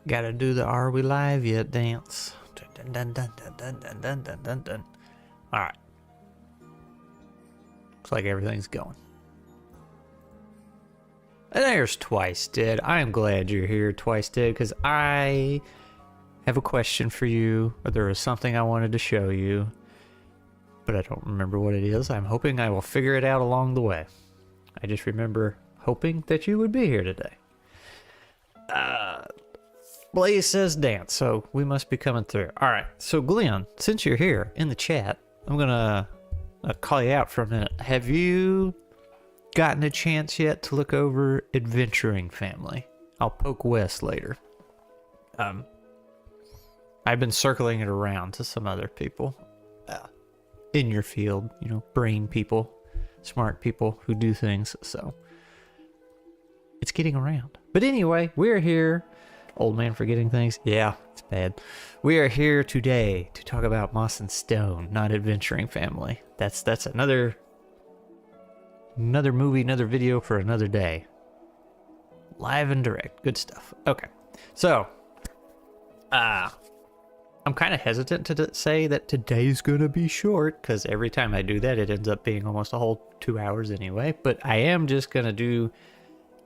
Gotta do the Are We Live Yet dance. Dun, dun, dun, dun, dun, dun, dun, dun, dun, dun. Alright. Looks like everything's going. And there's Twice Dead. I am glad you're here, Twice Dead, because I have a question for you, or there is something I wanted to show you, but I don't remember what it is. I'm hoping I will figure it out along the way. I just remember hoping that you would be here today. Blaze says dance, so we must be coming through. Alright, so Glenn, since you're here in the chat, I'm gonna call you out for a minute. Have you gotten a chance yet to look over Adventuring Family? I'll poke Wes later. I've been circling it around to some other people in your field, you know, brain people, smart people who do things, so it's getting around. But anyway, we're here. Old man forgetting things? Yeah, it's bad. We are here today to talk about Moss and Stone, not Adventuring Family. That's another movie, another video for another day. Live and direct. Good stuff. Okay. So, I'm kind of hesitant to say that today's gonna be short, because every time I do that, it ends up being almost a whole 2 hours anyway. But I am just gonna do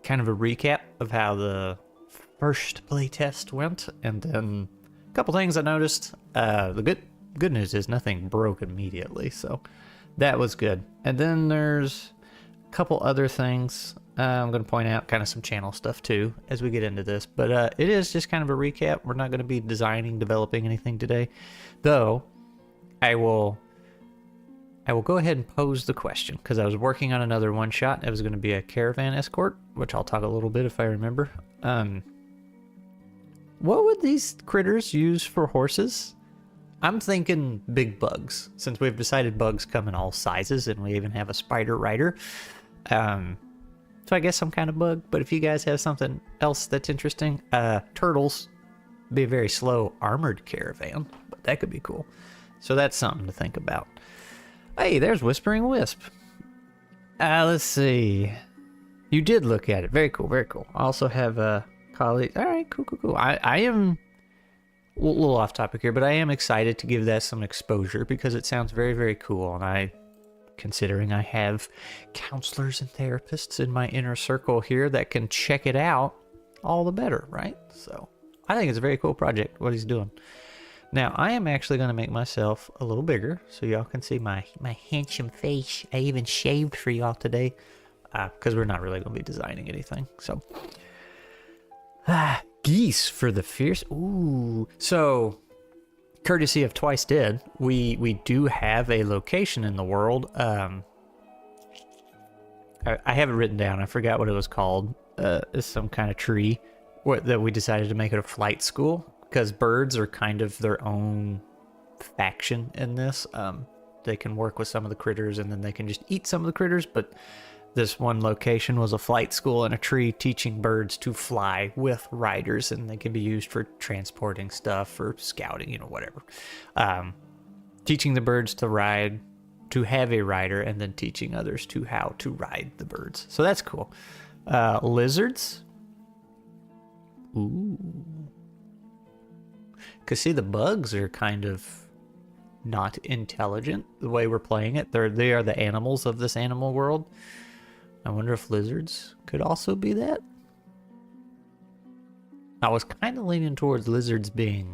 kind of a recap of how the first playtest went, and then a couple things I noticed. The good news is nothing broke immediately, so that was good. And then there's a couple other things I'm going to point out, kind of some channel stuff too as we get into this, but it is just kind of a recap. We're not going to be developing anything today, though. I will go ahead and pose the question, because I was working on another one shot. It was going to be a caravan escort, which I'll talk a little bit if I remember. What would these critters use for horses? I'm thinking big bugs, since we've decided bugs come in all sizes, and we even have a spider rider. So I guess some kind of bug, but if you guys have something else that's interesting, turtles be a very slow armored caravan, but that could be cool. So that's something to think about. Hey, there's Whispering Wisp. Let's see. You did look at it. Very cool, very cool. I also have a colleague. All right, cool. I am a little off topic here, but I am excited to give that some exposure because it sounds very, very cool. And considering I have counselors and therapists in my inner circle here that can check it out, all the better, right? So I think it's a very cool project, what he's doing. Now, I am actually going to make myself a little bigger so y'all can see my handsome face. I even shaved for y'all today because we're not really going to be designing anything. So, geese for the fierce. Ooh. So, courtesy of Twice Dead, we do have a location in the world. I have it written down. I forgot what it was called. It's some kind of tree that we decided to make it a flight school, because birds are kind of their own faction in this. They can work with some of the critters, and then they can just eat some of the critters, but this one location was a flight school in a tree teaching birds to fly with riders, and they can be used for transporting stuff or scouting, you know, whatever. Teaching the birds to ride, to have a rider, and then teaching others to how to ride the birds. So that's cool. Lizards. Ooh. Because see, the bugs are kind of not intelligent the way we're playing it. They are the animals of this animal world. I wonder if lizards could also be that. I was kind of leaning towards lizards being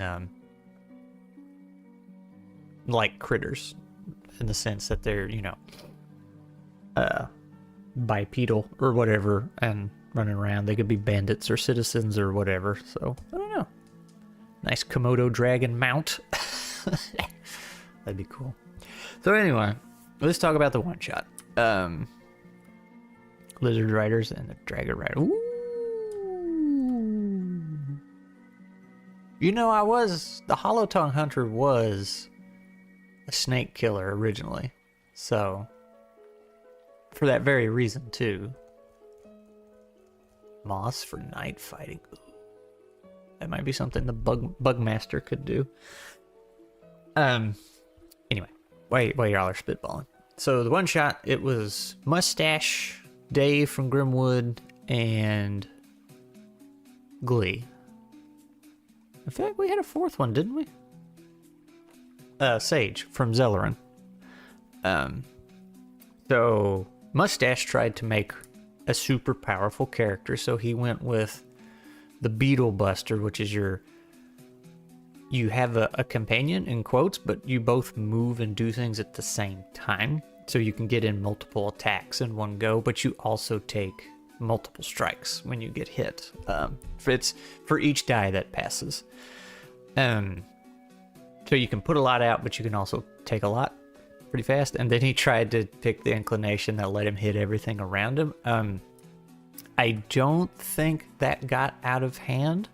like critters, in the sense that they're, you know, bipedal or whatever and running around. They could be bandits or citizens or whatever. So I don't know. Nice Komodo dragon mount. That'd be cool. So anyway, let's talk about the one shot. Lizard riders and the dragon rider. Ooh. You know, the Hollow Tongue Hunter was a snake killer originally. So, for that very reason too. Moss for night fighting. Ooh. That might be something the Bugmaster could do. Anyway, while y'all are spitballing. So the one shot, it was Mustache, Dave from Grimwood, and Glee. In fact, we had a fourth one, didn't we? Sage from Zellerin. So Mustache tried to make a super powerful character, so he went with the Beetle Buster, which is you have a companion in quotes, but you both move and do things at the same time. So you can get in multiple attacks in one go, but you also take multiple strikes when you get hit. It's for each die that passes. So you can put a lot out, but you can also take a lot pretty fast. And then he tried to pick the inclination that let him hit everything around him. I don't think that got out of hand.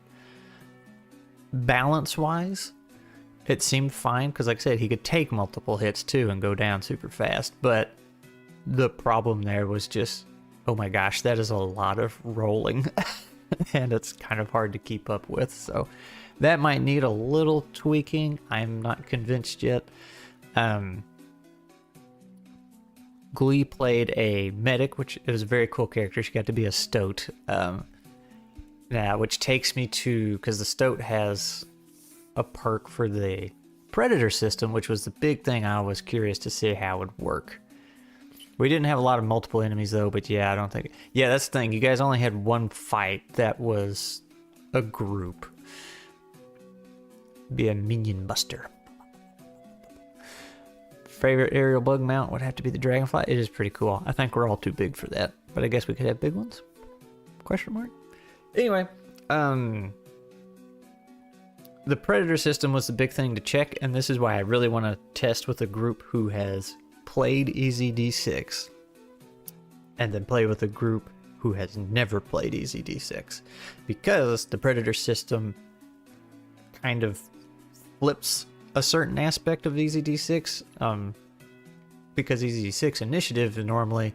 Balance-wise, it seemed fine, because like I said, he could take multiple hits too and go down super fast. But the problem there was just, oh my gosh, that is a lot of rolling. And it's kind of hard to keep up with. So that might need a little tweaking. I'm not convinced yet. Glee played a medic, which is a very cool character. She got to be a stoat. Which takes me to, because the stoat has a perk for the predator system, which was the big thing I was curious to see how it would work. We didn't have a lot of multiple enemies though, but yeah, I don't think... Yeah, that's the thing. You guys only had one fight that was a group. Be a minion buster. Favorite aerial bug mount would have to be the dragonfly. It is pretty cool. I think we're all too big for that, but I guess we could have big ones? Question mark? Anyway, the predator system was the big thing to check, and this is why I really want to test with a group who has played EZD6 and then play with a group who has never played EZD6, because the predator system kind of flips a certain aspect of EZD6, because EZD6 initiative normally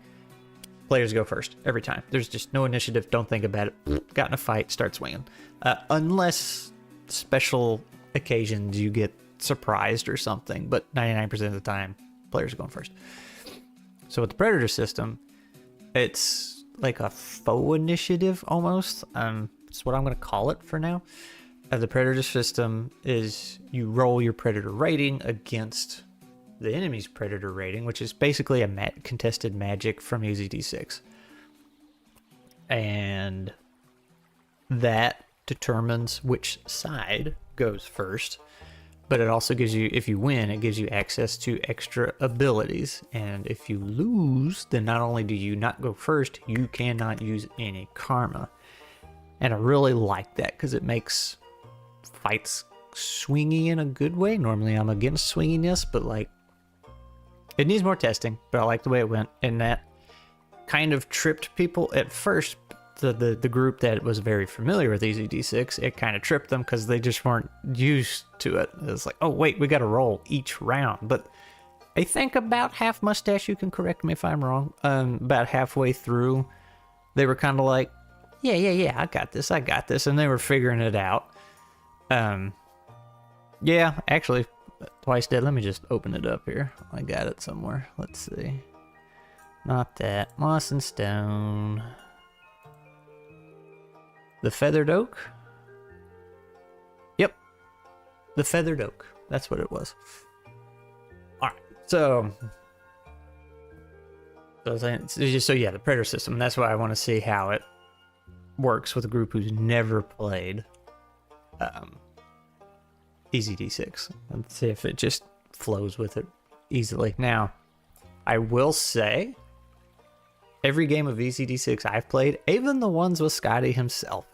players go first every time. There's just no initiative. Don't think about it. Got in a fight, start swinging. Unless special occasions you get surprised or something, but 99% of the time players are going first. So with the predator system, it's like a faux initiative almost. That's what I'm going to call it for now. The predator system is you roll your predator rating against the enemy's predator rating, which is basically a contested magic from EZD6. And that determines which side goes first. But it also gives you, if you win, it gives you access to extra abilities. And if you lose, then not only do you not go first, you cannot use any karma. And I really like that, because it makes fights swingy in a good way. Normally I'm against swinginess, but like, it needs more testing, but I like the way it went, and that kind of tripped people at first. The group that was very familiar with EZD6, it kind of tripped them because they just weren't used to it. It was like, oh wait, we got to roll each round. But I think about half Mustache, you can correct me if I'm wrong, about halfway through, they were kind of like, yeah, I got this, and they were figuring it out. Yeah, actually, Twice Dead, let me just open it up here. I got it somewhere. Let's see. Not that. Moss and Stone. The Feathered Oak? Yep. The Feathered Oak. That's what it was. Alright, so yeah, the Predator system. That's why I want to see how it works with a group who's never played EZD6. Let's see if it just flows with it easily. Now, I will say, every game of EZD6 I've played, even the ones with Scotty himself,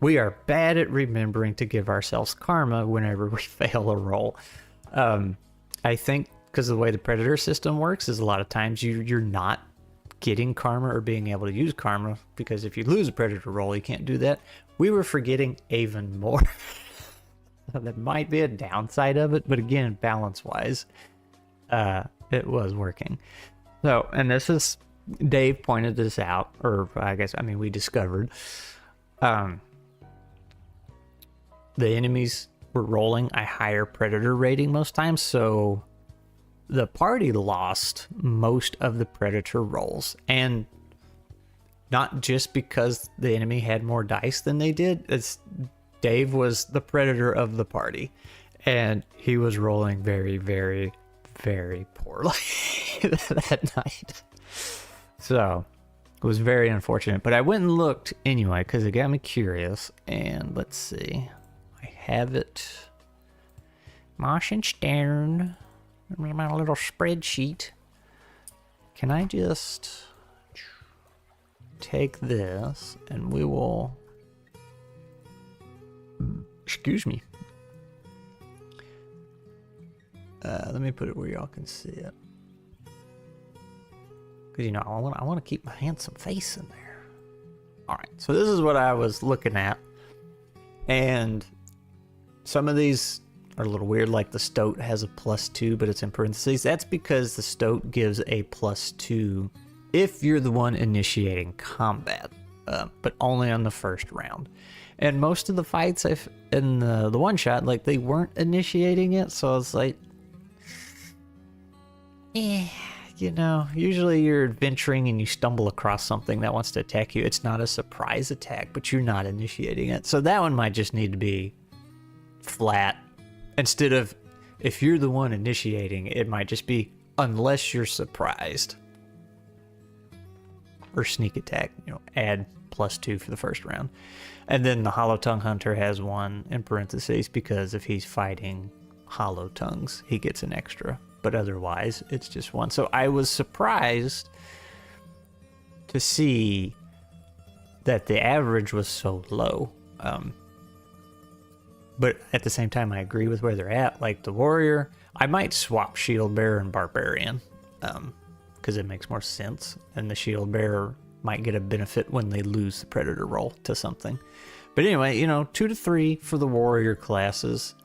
we are bad at remembering to give ourselves karma whenever we fail a roll. I think because of the way the Predator system works is a lot of times you're not getting karma or being able to use karma, because if you lose a Predator roll, you can't do that. We were forgetting even more. That might be a downside of it, but again, balance-wise, it was working. So, and this is, Dave pointed this out, or we discovered, the enemies were rolling a higher Predator rating most times, so the party lost most of the Predator rolls, and not just because the enemy had more dice than they did. It's Dave was the predator of the party, and he was rolling very, very, very poorly that night. So it was very unfortunate, but I went and looked anyway because it got me curious. And let's see, I have it. Mosh and Stern, my little spreadsheet. Can I just take this and we will, excuse me. Let me put it where y'all can see it. Because, you know, I want to keep my handsome face in there. All right, so this is what I was looking at. And some of these are a little weird, like the stoat has a +2, but it's in parentheses. That's because the stoat gives a +2 if you're the one initiating combat, but only on the first round. And most of the fights in the one shot, like, they weren't initiating it, so I was like, you know, usually you're adventuring and you stumble across something that wants to attack you. It's not a surprise attack, but you're not initiating it. So that one might just need to be flat. Instead of, if you're the one initiating, it might just be, unless you're surprised. Or sneak attack, you know, add +2 for the first round. And then the Hollow Tongue Hunter has one in parentheses because if he's fighting hollow tongues, he gets an extra. But otherwise, it's just one. So I was surprised to see that the average was so low. But at the same time, I agree with where they're at. Like the warrior, I might swap shield bearer and barbarian because it makes more sense. And the shield bearer might get a benefit when they lose the predator roll to something. But anyway, you know, 2 to 3 for the warrior classes.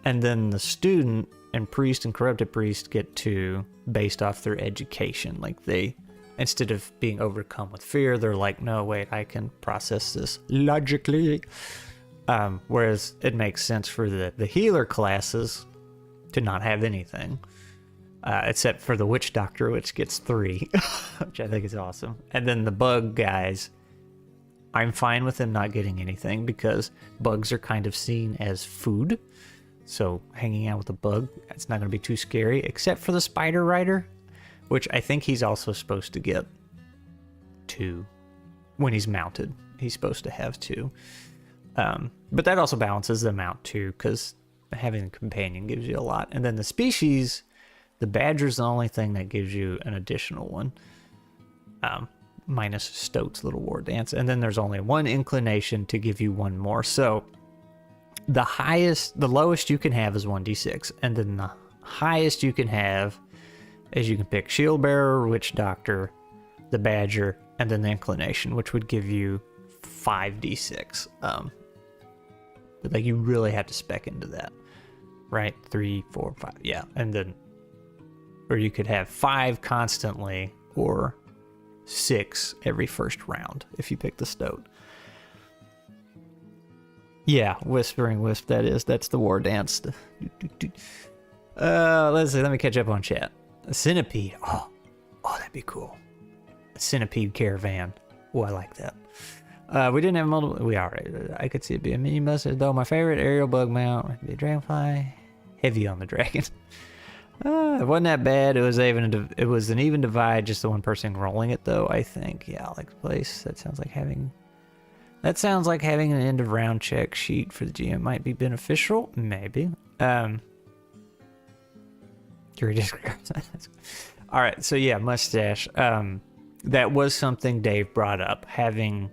And then the student and priest and corrupted priest get 2 based off their education. Like they, instead of being overcome with fear, they're like, no, wait, I can process this logically. Whereas it makes sense for the healer classes to not have anything. Except for the witch doctor, which gets 3, which I think is awesome. And then the bug guys, I'm fine with them not getting anything because bugs are kind of seen as food. So hanging out with a bug, it's not going to be too scary, except for the spider rider, which I think he's also supposed to get 2 when he's mounted. He's supposed to have 2. But that also balances them out too, because having a companion gives you a lot. And then the species, the badger's the only thing that gives you an additional one, minus Stoat's little war dance. And then there's only 1 inclination to give you 1 more. So the lowest you can have is 1d6, and then the highest you can have is you can pick shield bearer, witch doctor, the badger, and then the inclination, which would give you 5d6. But like you really have to spec into that, right? 3, 4, 5, yeah, and then, or you could have 5 constantly, or 6 every first round if you pick the stoat. Yeah, Whispering Wisp, that's the war dance. Let's see, let me catch up on chat. A centipede, oh, that'd be cool. A centipede caravan, oh, I like that. We didn't have multiple, I could see it be a mini mustard, though my favorite aerial bug mount would be a dragonfly, heavy on the dragon. It wasn't that bad, it was an even divide, just the one person rolling it though, I think. Yeah, I like the place, that sounds like having an end of round check sheet for the GM might be beneficial. Maybe. All right. So yeah, mustache. That was something Dave brought up, having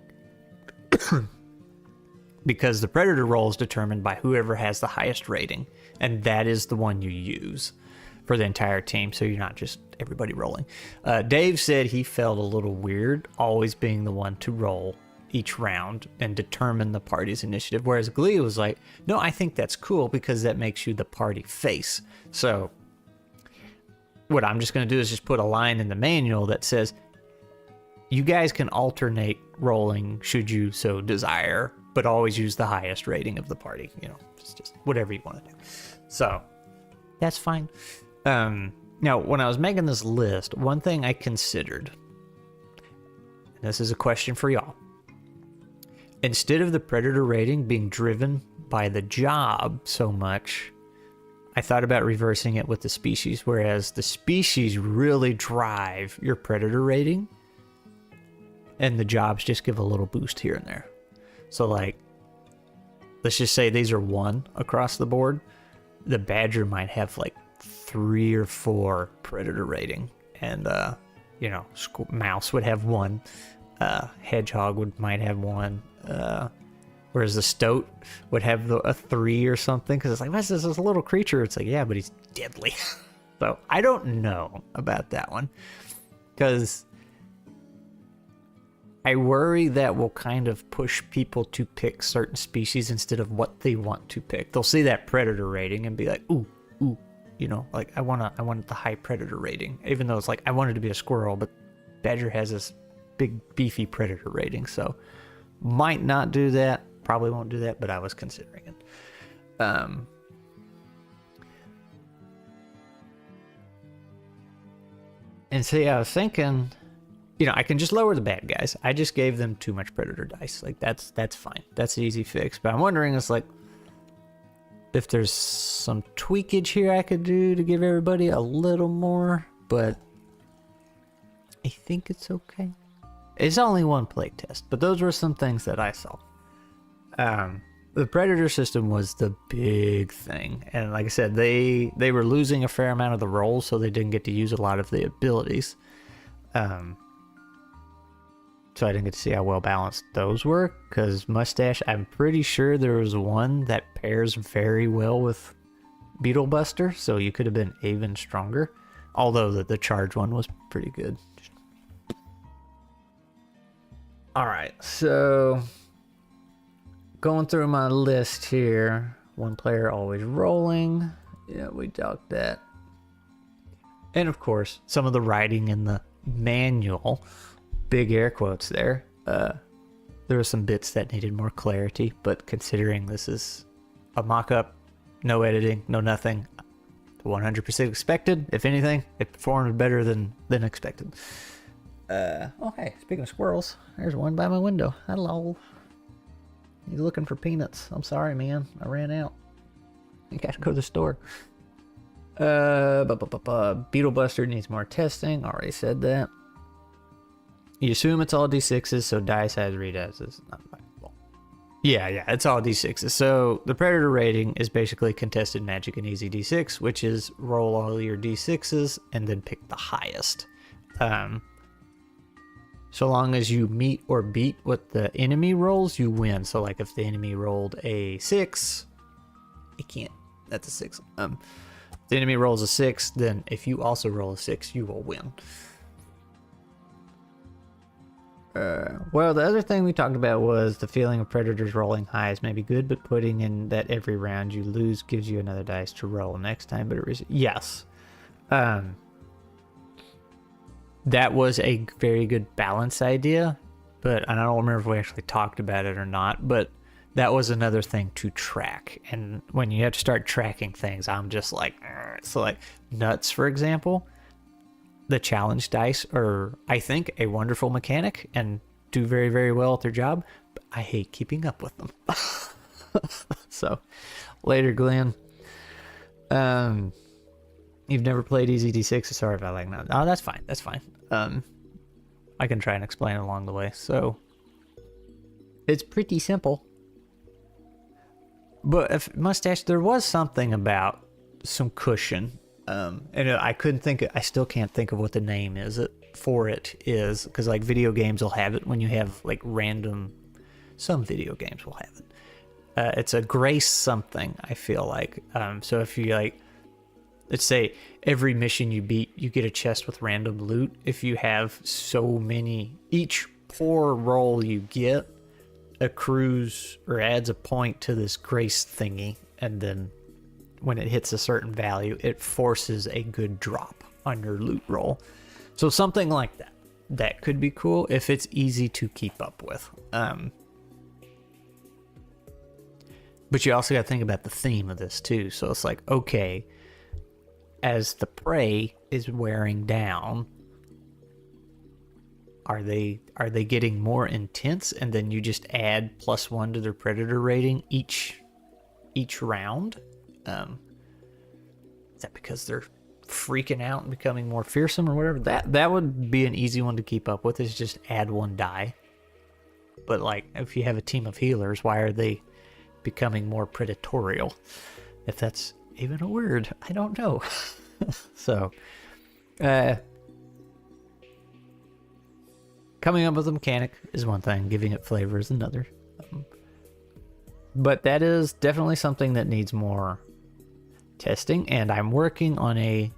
because the predator roll is determined by whoever has the highest rating, and that is the one you use for the entire team. So you're not just everybody rolling. Dave said he felt a little weird always being the one to roll each round and determine the party's initiative, whereas Glee was like, no, I think that's cool because that makes you the party face. So what I'm just going to do is just put a line in the manual that says you guys can alternate rolling should you so desire, but always use the highest rating of the party. You know, it's just whatever you want to do. So that's fine. Now, when I was making this list, one thing I considered, and this is a question for y'all, instead of the predator rating being driven by the job so much, I thought about reversing it with the species, whereas the species really drive your predator rating and the jobs just give a little boost here and there. So like, let's just say these are 1 across the board. The badger might have like 3 or 4 predator rating, and you know, mouse would have 1, hedgehog might have 1, whereas the stoat would have a 3 or something, because it's like, what's this little creature? It's like, yeah, but he's deadly. So I don't know about that one, because I worry that will kind of push people to pick certain species instead of what they want to pick. They'll see that predator rating and be like, ooh, you know, like I want the high predator rating, even though it's like I wanted to be a squirrel, but badger has this big beefy predator rating, so might not do that. Probably won't do that, but I was considering it. And so yeah, I was thinking, you know, I can just lower the bad guys. I just gave them too much predator dice. Like that's fine. That's an easy fix. But I'm wondering, it's like, if there's some tweakage here I could do to give everybody a little more, but I think it's okay. It's only 1 playtest, but those were some things that I saw. The predator system was the big thing, and like I said, they were losing a fair amount of the rolls, so they didn't get to use a lot of the abilities. So I didn't get to see how well balanced those were, because mustache, I'm pretty sure there was one that pairs very well with Beetle Buster, so you could have been even stronger. Although the charge one was pretty good. Alright, so going through my list here. 1 player always rolling. Yeah, we talked that. And of course, some of the writing in the manual, big air quotes there, there were some bits that needed more clarity, but considering this is a mock-up, no editing, no nothing, 100% expected. If anything, it performed better than expected. Oh hey, speaking of squirrels, there's one by my window. Hello. You looking for peanuts? I'm sorry, man. I ran out. You gotta go to the store. Beetle Buster needs more testing. Already said that. You assume it's all D6s, so die size readice is not valuable. Yeah, it's all D6s. So the predator rating is basically contested magic and easy D6, which is roll all your D6s and then pick the highest. So long as you meet or beat what the enemy rolls, you win. So like if the enemy rolled a 6, it can't. That's a 6. If the enemy rolls a 6, then if you also roll a 6, you will win. Well, the other thing we talked about was the feeling of predators rolling highs may be good, but putting in that every round you lose gives you another dice to roll next time. But yes. That was a very good balance idea, but I don't remember if we actually talked about it or not, but that was another thing to track. And when you have to start tracking things, I'm just like, so like nuts, for example, the challenge dice are, I think, a wonderful mechanic and do very, very well at their job, but I hate keeping up with them. So later, Glenn. You've never played Easy D6? Sorry if I like that. Oh, that's fine. That's fine. I can try and explain it along the way. So, it's pretty simple. But if mustache, there was something about some cushion. And I couldn't think. I still can't think of what the name is for it is, because like video games will have it when you have like random. Some video games will have it. It's a grace something. I feel like. So if you like. Let's say every mission you beat, you get a chest with random loot. If you have so many, each poor roll you get accrues or adds a point to this grace thingy. And then when it hits a certain value, it forces a good drop on your loot roll. So something like that. That could be cool if it's easy to keep up with. But you also got to think about the theme of this too. So it's like, okay, as the prey is wearing down, Are they getting more intense, and then you just add +1 to their predator rating each round? Is that because they're freaking out and becoming more fearsome or whatever? That would be an easy one to keep up with, is just add 1 die. But like, if you have a team of healers, why are they becoming more predatorial? If that's even a word, I don't know. So, coming up with a mechanic is one thing, giving it flavor is another. But that is definitely something that needs more testing, and I'm working on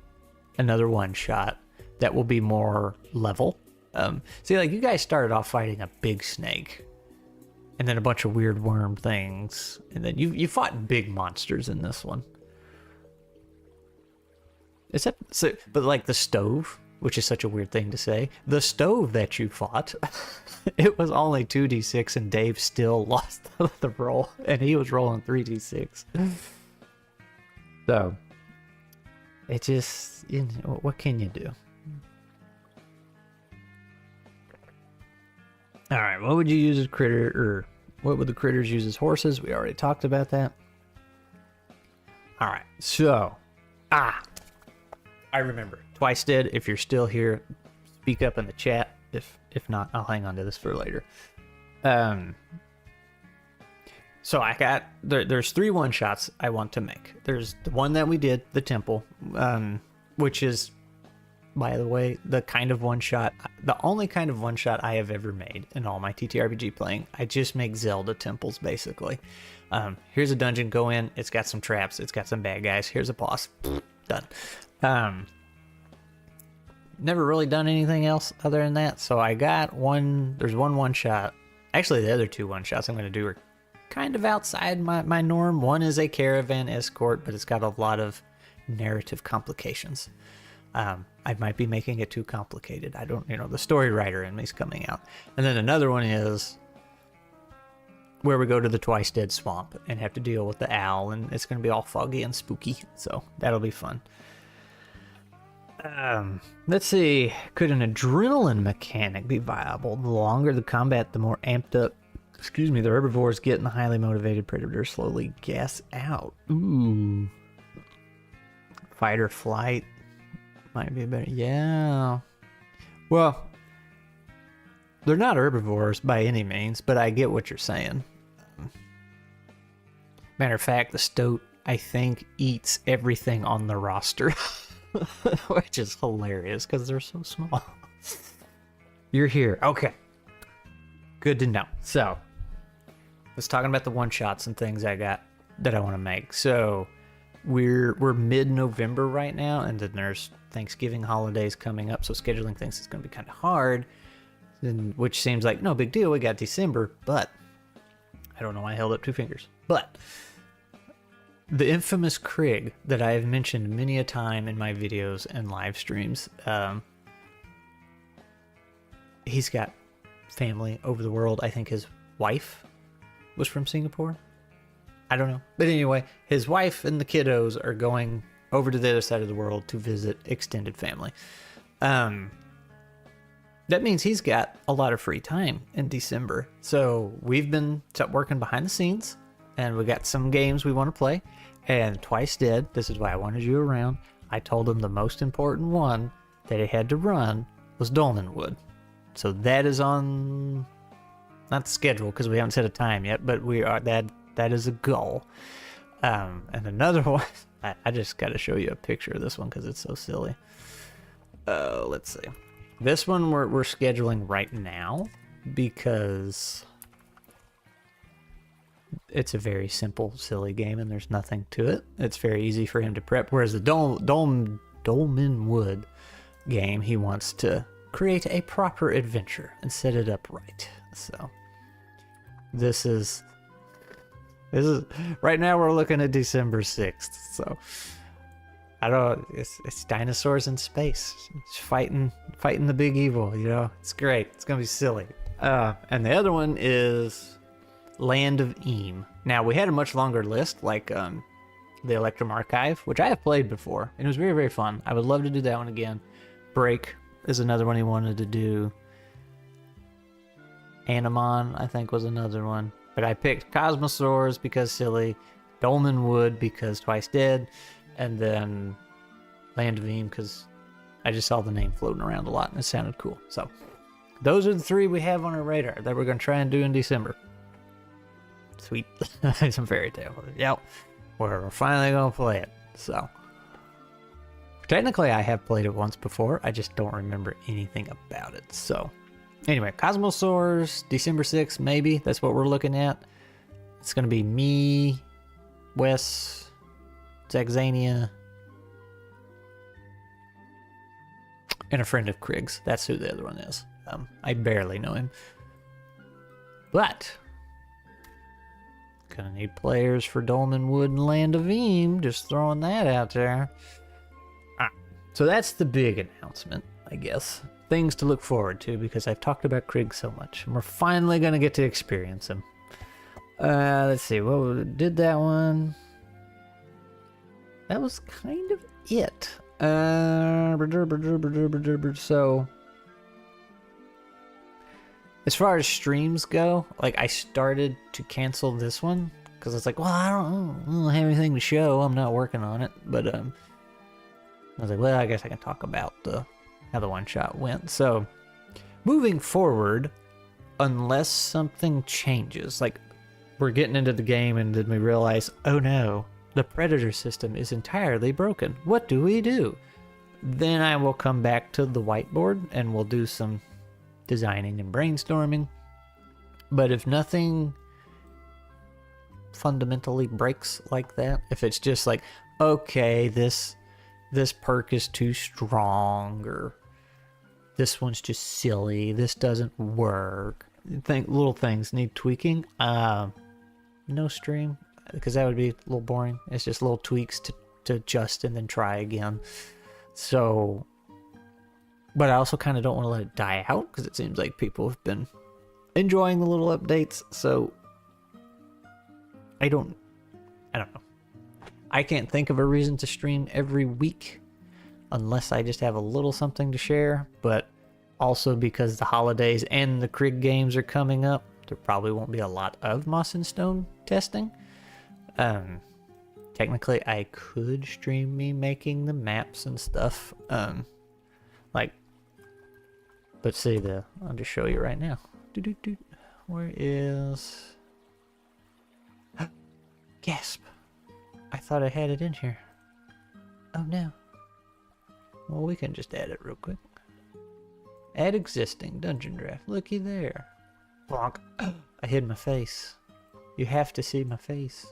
another one shot that will be more level. See, like, you guys started off fighting a big snake, and then a bunch of weird worm things, and then you fought big monsters in this one. Except, so, but like the stove, which is such a weird thing to say, the stove that you fought, it was only 2d6, and Dave still lost the roll, and he was rolling 3d6. So, it just, you know, what can you do? All right, what would you use as critter, or what would the critters use as horses? We already talked about that. All right, so, I remember. Twice Dead, if you're still here, speak up in the chat. If not, I'll hang on to this for later. So I got, there's 3 one-shots I want to make. There's the one that we did, the temple, which is, by the way, the kind of one-shot, the only kind of one-shot I have ever made in all my TTRPG playing. I just make Zelda temples, basically. Here's a dungeon, go in, it's got some traps, it's got some bad guys, here's a boss, done. Never really done anything else other than that, so I got there's one shot. Actually, the other 2 one-shots I'm going to do are kind of outside my norm. One is a caravan escort, but it's got a lot of narrative complications. I might be making it too complicated. I don't, the story writer in me's coming out. And then another one is where we go to the Twice Dead swamp and have to deal with the owl, and it's going to be all foggy and spooky, so that'll be fun. Let's see. Could an adrenaline mechanic be viable? The longer the combat, the more amped up, the herbivores get, and the highly motivated predators slowly gas out. Ooh. Fight or flight might be better. Yeah. Well, they're not herbivores by any means, but I get what you're saying. Matter of fact, the stoat, I think, eats everything on the roster. Which is hilarious because they're so small. You're here. Okay. Good to know. So, let's talking about the one-shots and things I got that I want to make. So, we're mid-November right now, and then there's Thanksgiving holidays coming up, so scheduling things is going to be kind of hard, which seems like no big deal. We got December, but I don't know why I held up 2 fingers. But the infamous Krieg that I have mentioned many a time in my videos and live streams, he's got family over the world. I think his wife was from Singapore. I don't know. But anyway, his wife and the kiddos are going over to the other side of the world to visit extended family. That means he's got a lot of free time in December. So we've been working behind the scenes, and we got some games we want to play. And Twice Dead, this is why I wanted you around. I told him the most important one that he had to run was Dolmenwood. So that is on, not the schedule because we haven't set a time yet, but we are, that is a goal. And another one, I just got to show you a picture of this one because it's so silly. Let's see. This one we're scheduling right now because it's a very simple, silly game, and there's nothing to it. It's very easy for him to prep. Whereas the Dolmenwood game, he wants to create a proper adventure and set it up right. So this is right now we're looking at December 6th. So I don't. It's dinosaurs in space. It's fighting the big evil. It's great. It's gonna be silly. And the other one is Land of Eam. Now, we had a much longer list, like the Electrum Archive, which I have played before, and it was very, very fun. I would love to do that one again. Break is another one he wanted to do. Anemon, I think, was another one. But I picked Cosmosaurs because silly, Dolmen Wood because twice dead, and then Land of Eam because I just saw the name floating around a lot and it sounded cool. So those are the 3 we have on our radar that we're going to try and do in December. Sweet. Some fairy tale. Yep. We're finally going to play it. So technically I have played it once before. I just don't remember anything about it. So anyway, Cosmosaurs, December 6th, maybe. That's what we're looking at. It's going to be me, Wes, Zaxania, and a friend of Krig's. That's who the other one is. I barely know him. But gonna need players for Dolmen Wood and Land of Eam. Just throwing that out there. So that's the big announcement, I guess. Things to look forward to because I've talked about Krig so much. And we're finally gonna get to experience him. Let's see. Well, did that one. That was kind of it. So as far as streams go, like I started to cancel this one because it's like, well, I don't have anything to show. I'm not working on it. But I was like, well, I guess I can talk about how the one shot went. So moving forward, unless something changes, like we're getting into the game and then we realize, oh no, the predator system is entirely broken. What do we do? Then I will come back to the whiteboard and we'll do some designing and brainstorming. But if nothing fundamentally breaks like that, if it's just like, okay, this perk is too strong, or this one's just silly, this doesn't work, little things need tweaking, no stream, because that would be a little boring. It's just little tweaks to adjust and then try again. So, but I also kind of don't want to let it die out because it seems like people have been enjoying the little updates. So I don't know. I can't think of a reason to stream every week unless I just have a little something to share. But also because the holidays and the Krig games are coming up, there probably won't be a lot of Moss and Stone testing. Technically I could stream me making the maps and stuff. Like, let's see, I'll just show you right now. Where is... Gasp. I thought I had it in here. Oh no. Well, we can just add it real quick. Add existing dungeon draft. Looky there. Bonk. I hid my face. You have to see my face.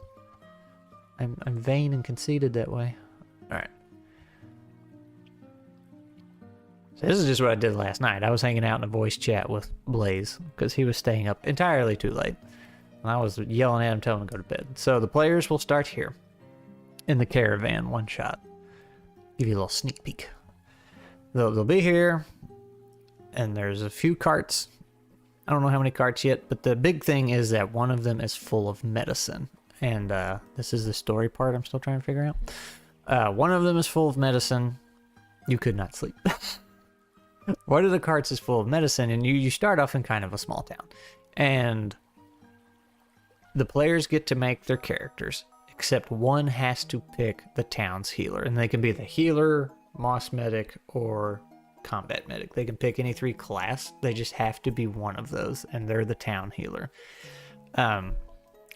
I'm vain and conceited that way. Alright. So this is just what I did last night. I was hanging out in a voice chat with Blaze because he was staying up entirely too late. And I was yelling at him, telling him to go to bed. So the players will start here in the caravan, one shot. Give you a little sneak peek. They'll be here, and there's a few carts. I don't know how many carts yet, but the big thing is that one of them is full of medicine. And this is the story part I'm still trying to figure out. One of them is full of medicine. You could not sleep. One of the carts is full of medicine, and you start off in kind of a small town. And the players get to make their characters, except one has to pick the town's healer. And they can be the healer, moss medic, or combat medic. They can pick any 3 class. They just have to be one of those, and they're the town healer.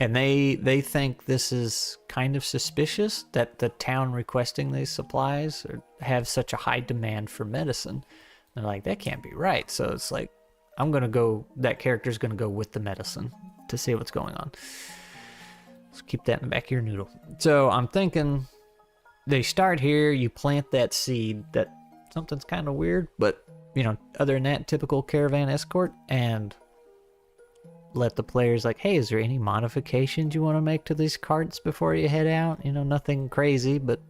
And they think this is kind of suspicious that the town requesting these supplies have such a high demand for medicine. They're like, that can't be right. So it's like, that character's gonna go with the medicine to see what's going on. Let's keep that in the back of your noodle. So I'm thinking they start here, you plant that seed that something's kind of weird, but other than that, typical caravan escort, and let the players like, hey, is there any modifications you want to make to these carts before you head out? Nothing crazy, but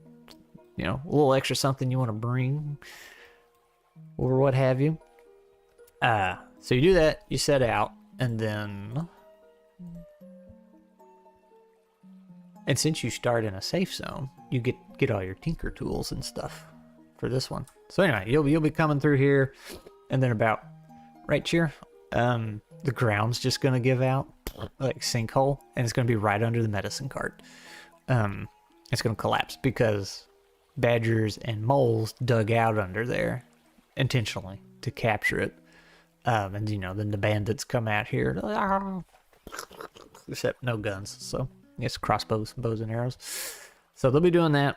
a little extra something you want to bring or what have you. So you do that, you set out, and then since you start in a safe zone, you get all your tinker tools and stuff for this one. So anyway, you'll be coming through here, and then about right here, the ground's just gonna give out, like sinkhole, and it's gonna be right under the medicine cart. It's gonna collapse because badgers and moles dug out under there intentionally to capture it. And you know, then the bandits come out here, except no guns, so I guess crossbows, bows and arrows. So they'll be doing that,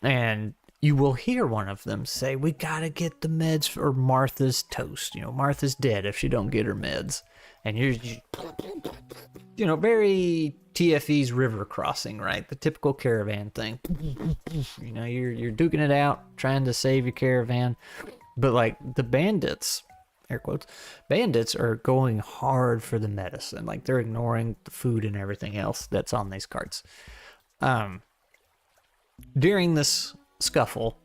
and you will hear one of them say, "We gotta get the meds for Martha's toast. You know, Martha's dead if she don't get her meds." And you're, you know, very TFE's river crossing, right? The typical caravan thing. You know, you're duking it out, trying to save your caravan, but like the bandits, air quotes, bandits are going hard for the medicine. Like they're ignoring the food and everything else that's on these carts. During this scuffle,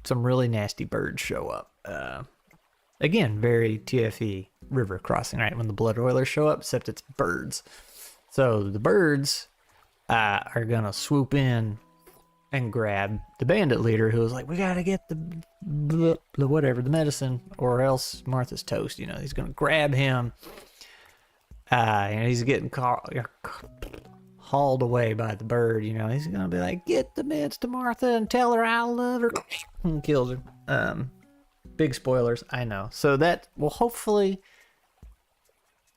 some really nasty birds show up. Again, very TFE river crossing, right? When the blood oilers show up, except it's birds. So the birds are gonna swoop in and grab the bandit leader, who was like, "We gotta get the whatever, the medicine, or else Martha's toast." You know, he's gonna grab him, and he's getting hauled away by the bird. You know, he's gonna be like, "Get the meds to Martha and tell her I love her," and kills her. Big spoilers, I know. So that will hopefully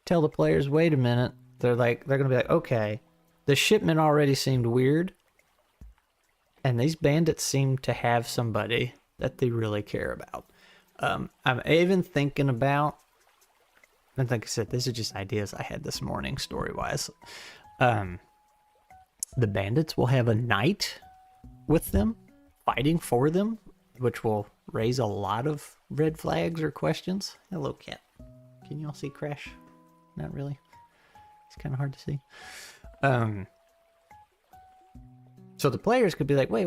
tell the players, wait a minute. They're gonna be like, okay, the shipment already seemed weird, and these bandits seem to have somebody that they really care about. I'm even thinking about, and like I said, these are just ideas I had this morning, story-wise. The bandits will have a knight with them, fighting for them, which will raise a lot of red flags or questions. Hello, cat. Can you all see Crash? Not really. It's kind of hard to see. So the players could be like, wait.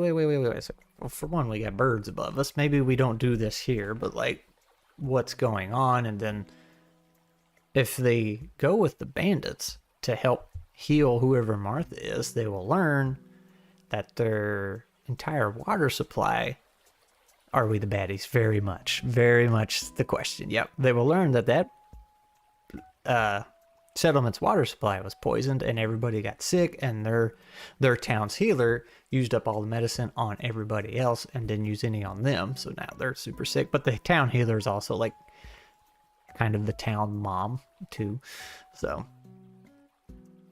So, well, for one, we got birds above us. Maybe we don't do this here, but like, what's going on? And then if they go with the bandits to help heal whoever Martha is, they will learn that their entire water supply, are we the baddies? Very much the question. Yep. They will learn that settlement's water supply was poisoned and everybody got sick, and their town's healer used up all the medicine on everybody else and didn't use any on them. So now they're super sick. But the town healer is also like kind of the town mom too. So,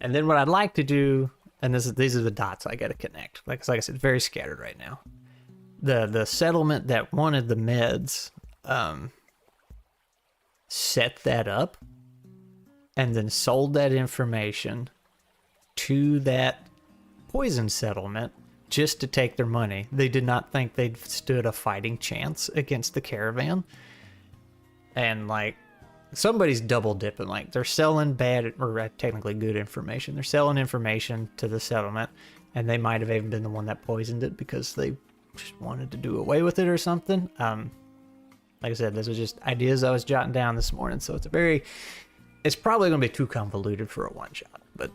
and then what I'd like to do, and these are the dots I got to connect. Like I said, very scattered right now. The settlement that wanted the meds set that up and then sold that information to that poison settlement just to take their money. They did not think they'd stood a fighting chance against the caravan. And like, somebody's double dipping. Like, they're selling bad, or technically good information. They're selling information to the settlement, and they might have even been the one that poisoned it because they just wanted to do away with it or something. Like I said, this was just ideas I was jotting down this morning, so it's probably going to be too convoluted for a one shot, but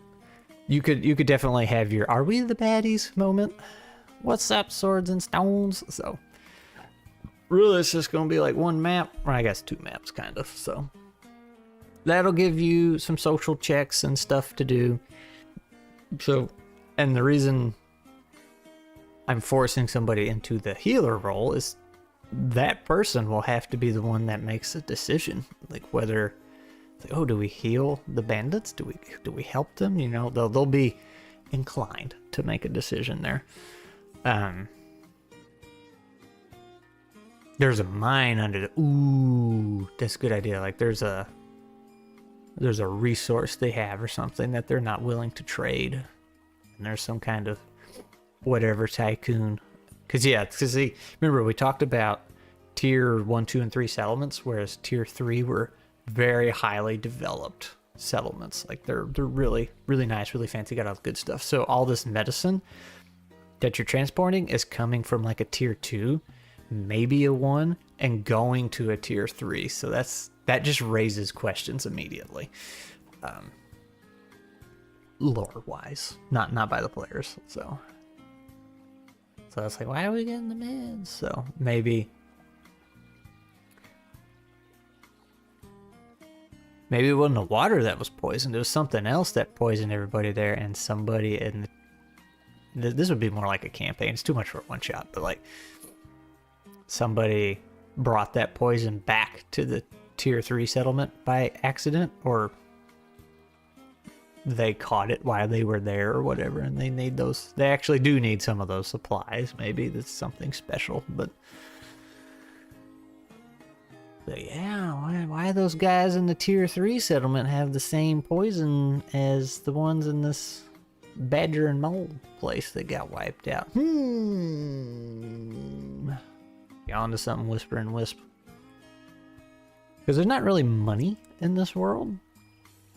you could definitely have your "are we the baddies" moment. What's up, swords and stones? So really, it's just going to be like one map, or I guess two maps, kind of. So that'll give you some social checks and stuff to do. So, and the reason I'm forcing somebody into the healer role is that person will have to be the one that makes a decision, like whether, like, oh, do we heal the bandits? Do we help them? You know, they'll be inclined to make a decision there. There's a mine under the, ooh, that's a good idea. Like there's a resource they have or something that they're not willing to trade, and there's some kind of whatever tycoon. Because remember we talked about tier 1, 2, and 3 settlements, whereas tier 3 were very highly developed settlements. Like they're really, really nice, really fancy, got all the good stuff. So all this medicine that you're transporting is coming from like a tier 2, maybe a 1, and going to a tier 3. So that just raises questions immediately. Lore wise, not by the players. So it's like, why are we getting the meds? So maybe Maybe it wasn't the water that was poisoned. It was something else that poisoned everybody there, and somebody in this would be more like a campaign. It's too much for a one shot, but like somebody brought that poison back to the tier 3 settlement by accident, or they caught it while they were there or whatever, and they need those. They actually do need some of those supplies. Maybe that's something special, but yeah, why those guys in the tier 3 settlement have the same poison as the ones in this badger and mole place that got wiped out? You onto something, Whisper and Wisp. Because there's not really money in this world.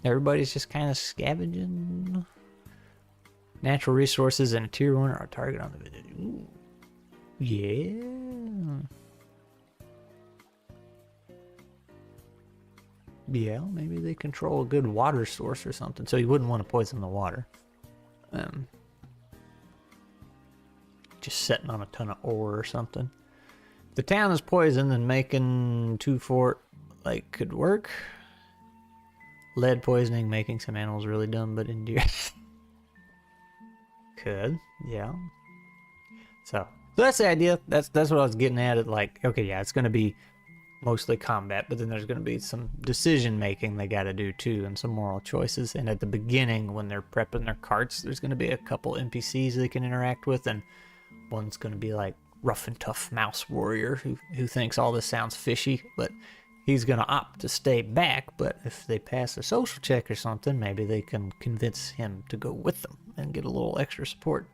Everybody's just kind of scavenging. Natural resources and a tier 1 are a target on the video. Ooh. Yeah. Yeah, maybe they control a good water source or something, so you wouldn't want to poison the water. Just sitting on a ton of ore or something. If the town is poisoned, then making 2 fort like could work. Lead poisoning, making some animals really dumb, but endear. Could, yeah. So that's the idea. That's what I was getting at. It like, okay, yeah, it's gonna be mostly combat, but then there's gonna be some decision making they gotta do too, and some moral choices. And at the beginning, when they're prepping their carts, there's gonna be a couple NPCs they can interact with, and one's gonna be like rough and tough mouse warrior who thinks all this sounds fishy, but he's gonna opt to stay back. But if they pass a social check or something, maybe they can convince him to go with them and get a little extra support.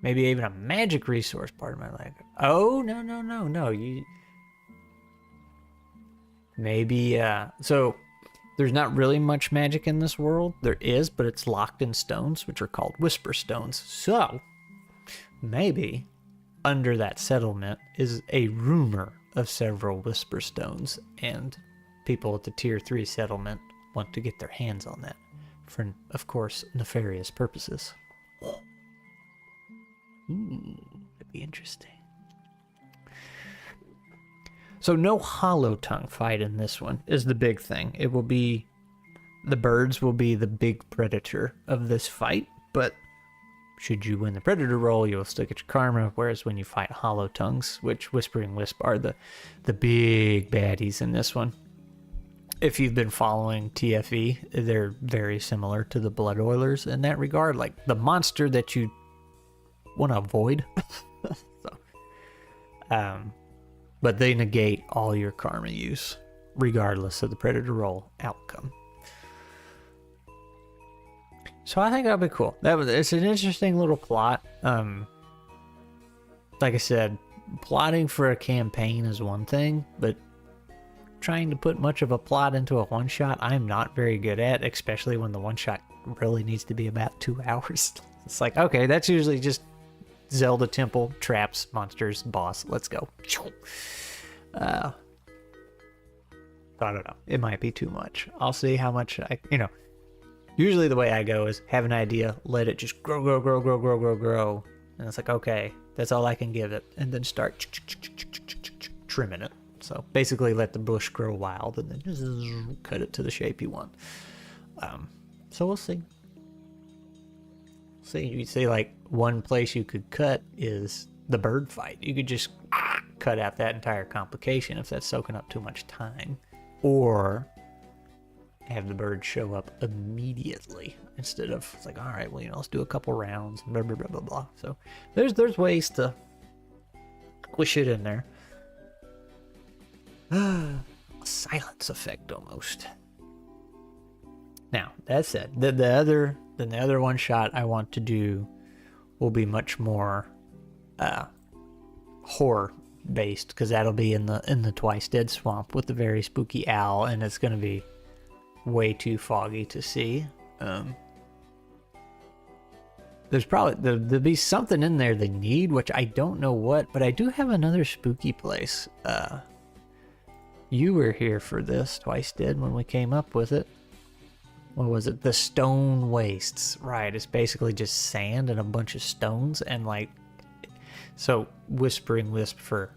Maybe even a magic resource part of my life. Oh, no. You maybe, so there's not really much magic in this world. There is, but it's locked in stones, which are called whisper stones. So maybe under that settlement is a rumor of several whisper stones, and people at the tier 3 settlement want to get their hands on that for, of course, nefarious purposes. That'd be interesting. So no hollow tongue fight in this one is the big thing. It will be, the birds will be the big predator of this fight, but should you win the predator roll, you'll still get your karma, whereas when you fight hollow tongues, which Whispering Wisp are the big baddies in this one. If you've been following TFE, they're very similar to the Blood Oilers in that regard, like the monster that you want to avoid. But they negate all your karma use, regardless of the predator roll outcome. So I think that'll be cool. It's an interesting little plot. Like I said, plotting for a campaign is one thing, but trying to put much of a plot into a one-shot, I'm not very good at, especially when the one-shot really needs to be about 2 hours. It's like, okay, that's usually just Zelda temple, traps, monsters, boss. Let's go. I don't know. It might be too much. I'll see how much usually the way I go is have an idea, let it just grow. And it's like, okay, that's all I can give it. And then start trimming it. So basically let the bush grow wild and then just cut it to the shape you want. So we'll see. You say like one place you could cut is the bird fight. You could just cut out that entire complication if that's soaking up too much time, or have the bird show up immediately instead of, it's like, all right, well, let's do a couple rounds, blah blah blah blah blah. So there's ways to squish it in there. A silence effect almost. Now that said, the other one shot I want to do will be much more horror based, because that'll be in the Twice Dead swamp with the very spooky owl, and it's gonna be way too foggy to see. There's probably there'll be something in there they need, which I don't know what, but I do have another spooky place. You were here for this Twice Dead when we came up with it. What was it? The Stone Wastes. Right, it's basically just sand and a bunch of stones, and like, so Whispering Wisp, for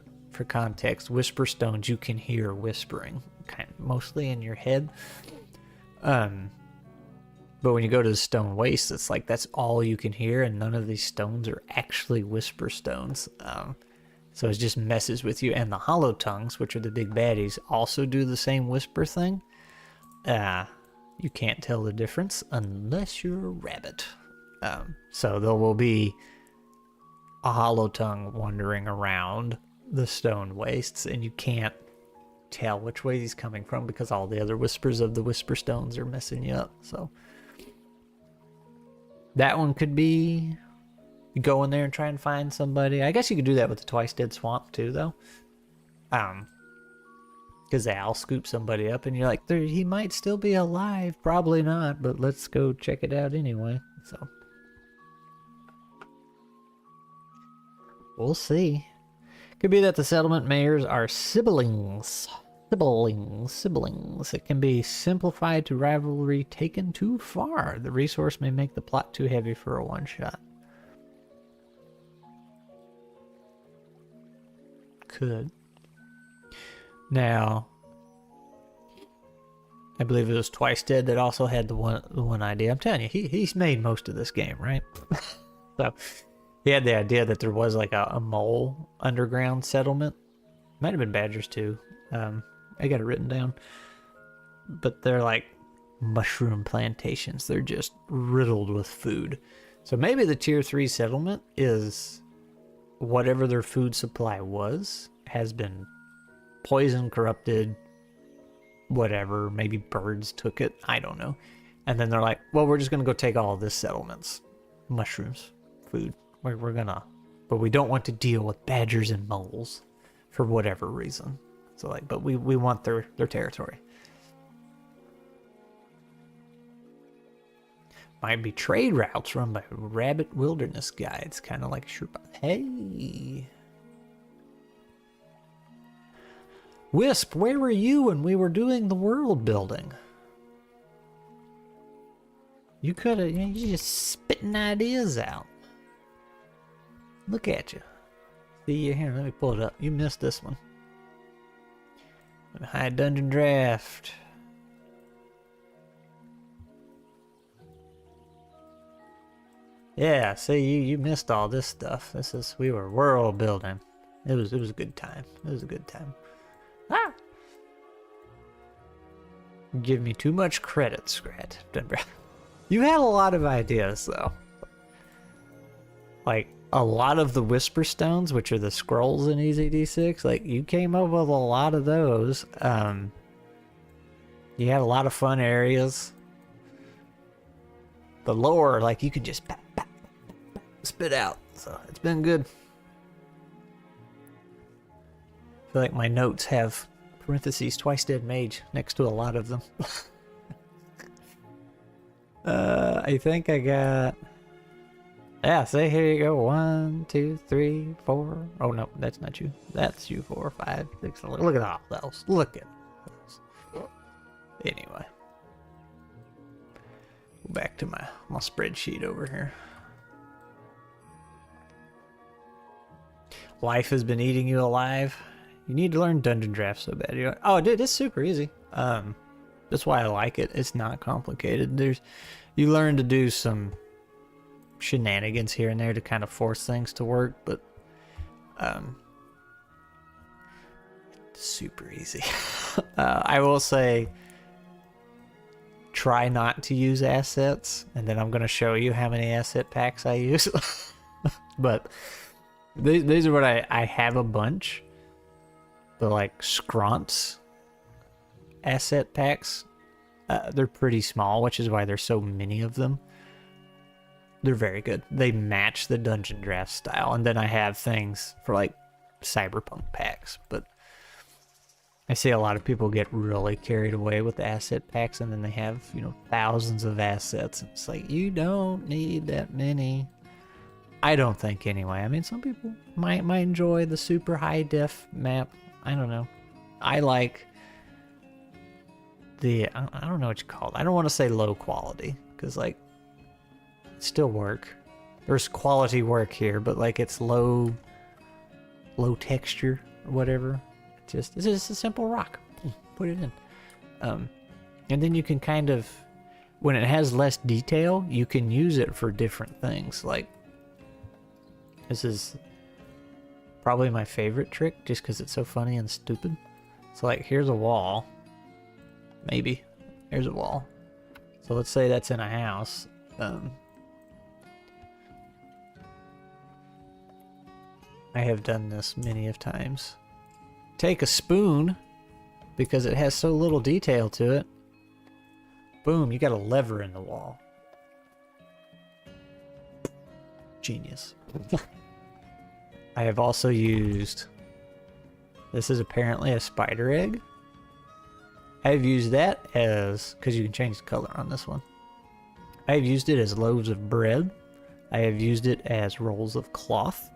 context, whisper stones you can hear whispering, kind of mostly in your head. But when you go to the stone waste, it's like that's all you can hear, and none of these stones are actually whisper stones. So it just messes with you. And the hollow tongues, which are the big baddies, also do the same whisper thing. You can't tell the difference unless you're a rabbit. So there will be a hollow tongue wandering around the stone wastes, and you can't tell which way he's coming from because all the other whispers of the whisper stones are messing you up. So that one could be, you go in there and try and find somebody. I guess you could do that with the Twice Dead Swamp too, though. Because I'll scoop somebody up and you're like, he might still be alive. Probably not, but let's go check it out anyway. So we'll see. Could be that the settlement mayors are siblings. Siblings. It can be simplified to rivalry taken too far. The resource may make the plot too heavy for a one-shot. Could. Now, I believe it was Twice Dead that also had the one idea. I'm telling you, he's made most of this game, right? So he had the idea that there was like a mole underground settlement. Might have been badgers too. I got it written down. But they're like mushroom plantations. They're just riddled with food. So maybe the tier 3 settlement is whatever their food supply has been poisoned, corrupted, whatever. Maybe birds took it. I don't know. And then they're like, well, we're just going to go take all of this settlement's mushrooms, food. We're going to, but we don't want to deal with badgers and moles for whatever reason. So like, but we want their territory. Might be trade routes run by rabbit wilderness guides, kind of like Sherpa. Hey, Wisp, where were you when we were doing the world building? You could have, you're just spitting ideas out. Look at you. See you here. Let me pull it up. You missed this one. High dungeon draft. Yeah, see, you missed all this stuff. We were world building. It was a good time. It was a good time. Ah! Give me too much credit, Scrat. You had a lot of ideas, though. Like, a lot of the Whisper Stones, which are the scrolls in EZD6, like, you came up with a lot of those. You had a lot of fun areas. The lore, like, you could just spit out. So, it's been good. I feel like my notes have parentheses Twice Dead Mage next to a lot of them. I think I got... Yeah, see, here you go. 1, 2, 3, 4. Oh, no, that's not you. That's you. 4, 5, 6. Look at all those. Look at those. Anyway. Go back to my spreadsheet over here. Life has been eating you alive. You need to learn dungeon draft so bad. You're like, oh, dude, it's super easy. That's why I like it. It's not complicated. You learn to do some shenanigans here and there to kind of force things to work, but super easy. I will say, try not to use assets, and then I'm going to show you how many asset packs I use. But these are what I have a bunch. The like Scronts asset packs, they're pretty small, which is why there's so many of them. They're very good. They match the dungeon draft style. And then I have things for like cyberpunk packs, but I see a lot of people get really carried away with the asset packs, and then they have, thousands of assets. It's like, you don't need that many. I don't think anyway. I mean, some people might enjoy the super high def map. I don't know. I like the, I don't know what you call it. I don't want to say low quality, because like, still work. There's quality work here, but like it's low texture or whatever. It's just a simple rock. Put it in. And then you can kind of, when it has less detail, you can use it for different things. Like, this is probably my favorite trick just because it's so funny and stupid. So like, here's a wall. Maybe. Here's a wall. So let's say that's in a house. I have done this many of times. Take a spoon, because it has so little detail to it. Boom, you got a lever in the wall. Genius. I have also used, this is apparently a spider egg. I've used that as, because you can change the color on this one. I have used it as loaves of bread. I have used it as rolls of cloth.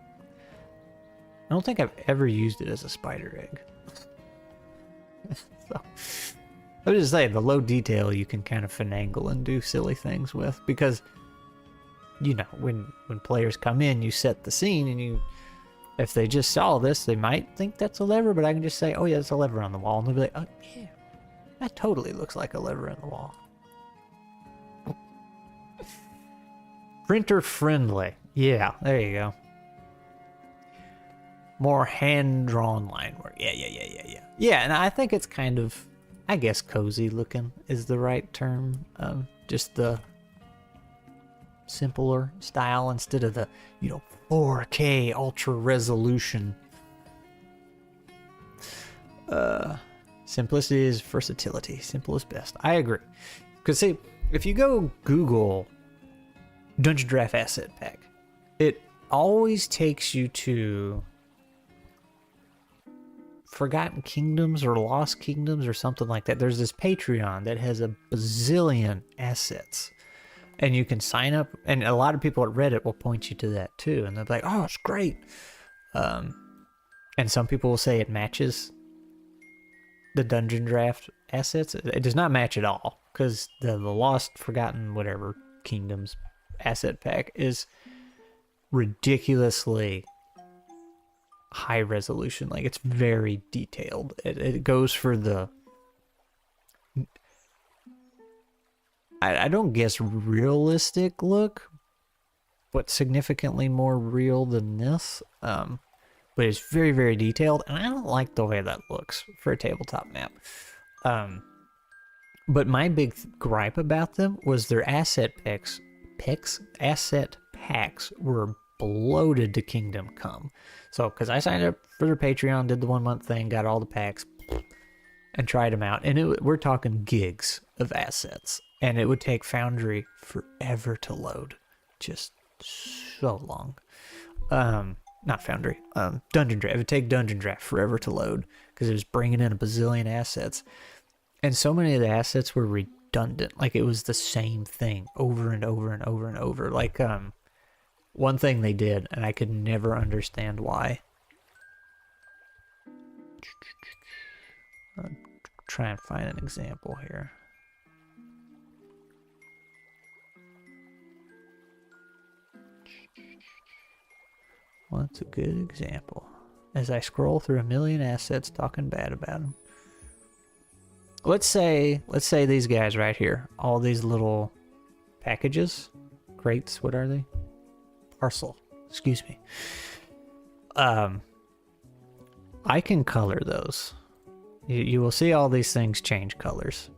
I don't think I've ever used it as a spider egg. So, I was just saying, the low detail you can kind of finagle and do silly things with, because, you know, when players come in, you set the scene, and if they just saw this, they might think that's a lever, but I can just say, oh yeah, it's a lever on the wall, and they'll be like, oh yeah, that totally looks like a lever in the wall. Printer friendly. Yeah, there you go. More hand-drawn line work. Yeah. Yeah, and I think it's kind of, I guess, cozy looking is the right term. Just the simpler style instead of the, 4K ultra resolution. Simplicity is versatility. Simple is best. I agree. Because see, if you go Google Dungeon Draft Asset Pack, it always takes you to Forgotten Kingdoms or Lost Kingdoms or something like that. There's this Patreon that has a bazillion assets. And you can sign up, and a lot of people at Reddit will point you to that too. And they'll be like, oh, it's great. And some people will say it matches the Dungeon Draft assets. It does not match at all, because the Lost, Forgotten, whatever Kingdoms asset pack is ridiculously high resolution. Like, it's very detailed. It goes for the, I don't guess realistic look, but significantly more real than this. But it's very, very detailed, and I don't like the way that looks for a tabletop map. But my big gripe about them was their asset packs were bloated to Kingdom Come. So, because I signed up for their Patreon, did the 1 month thing, got all the packs, and tried them out. And we're talking gigs of assets. And it would take Foundry forever to load. Just so long. Not Foundry. Dungeon Draft. It would take Dungeon Draft forever to load, because it was bringing in a bazillion assets. And so many of the assets were redundant. Like, it was the same thing over and over and over and over. Like, one thing they did, and I could never understand why. I'll try and find an example here. What's a good example? As I scroll through a million assets talking bad about them. Let's say these guys right here, all these little packages, crates, what are they? Parcel, excuse me. I can color those. You will see all these things change colors.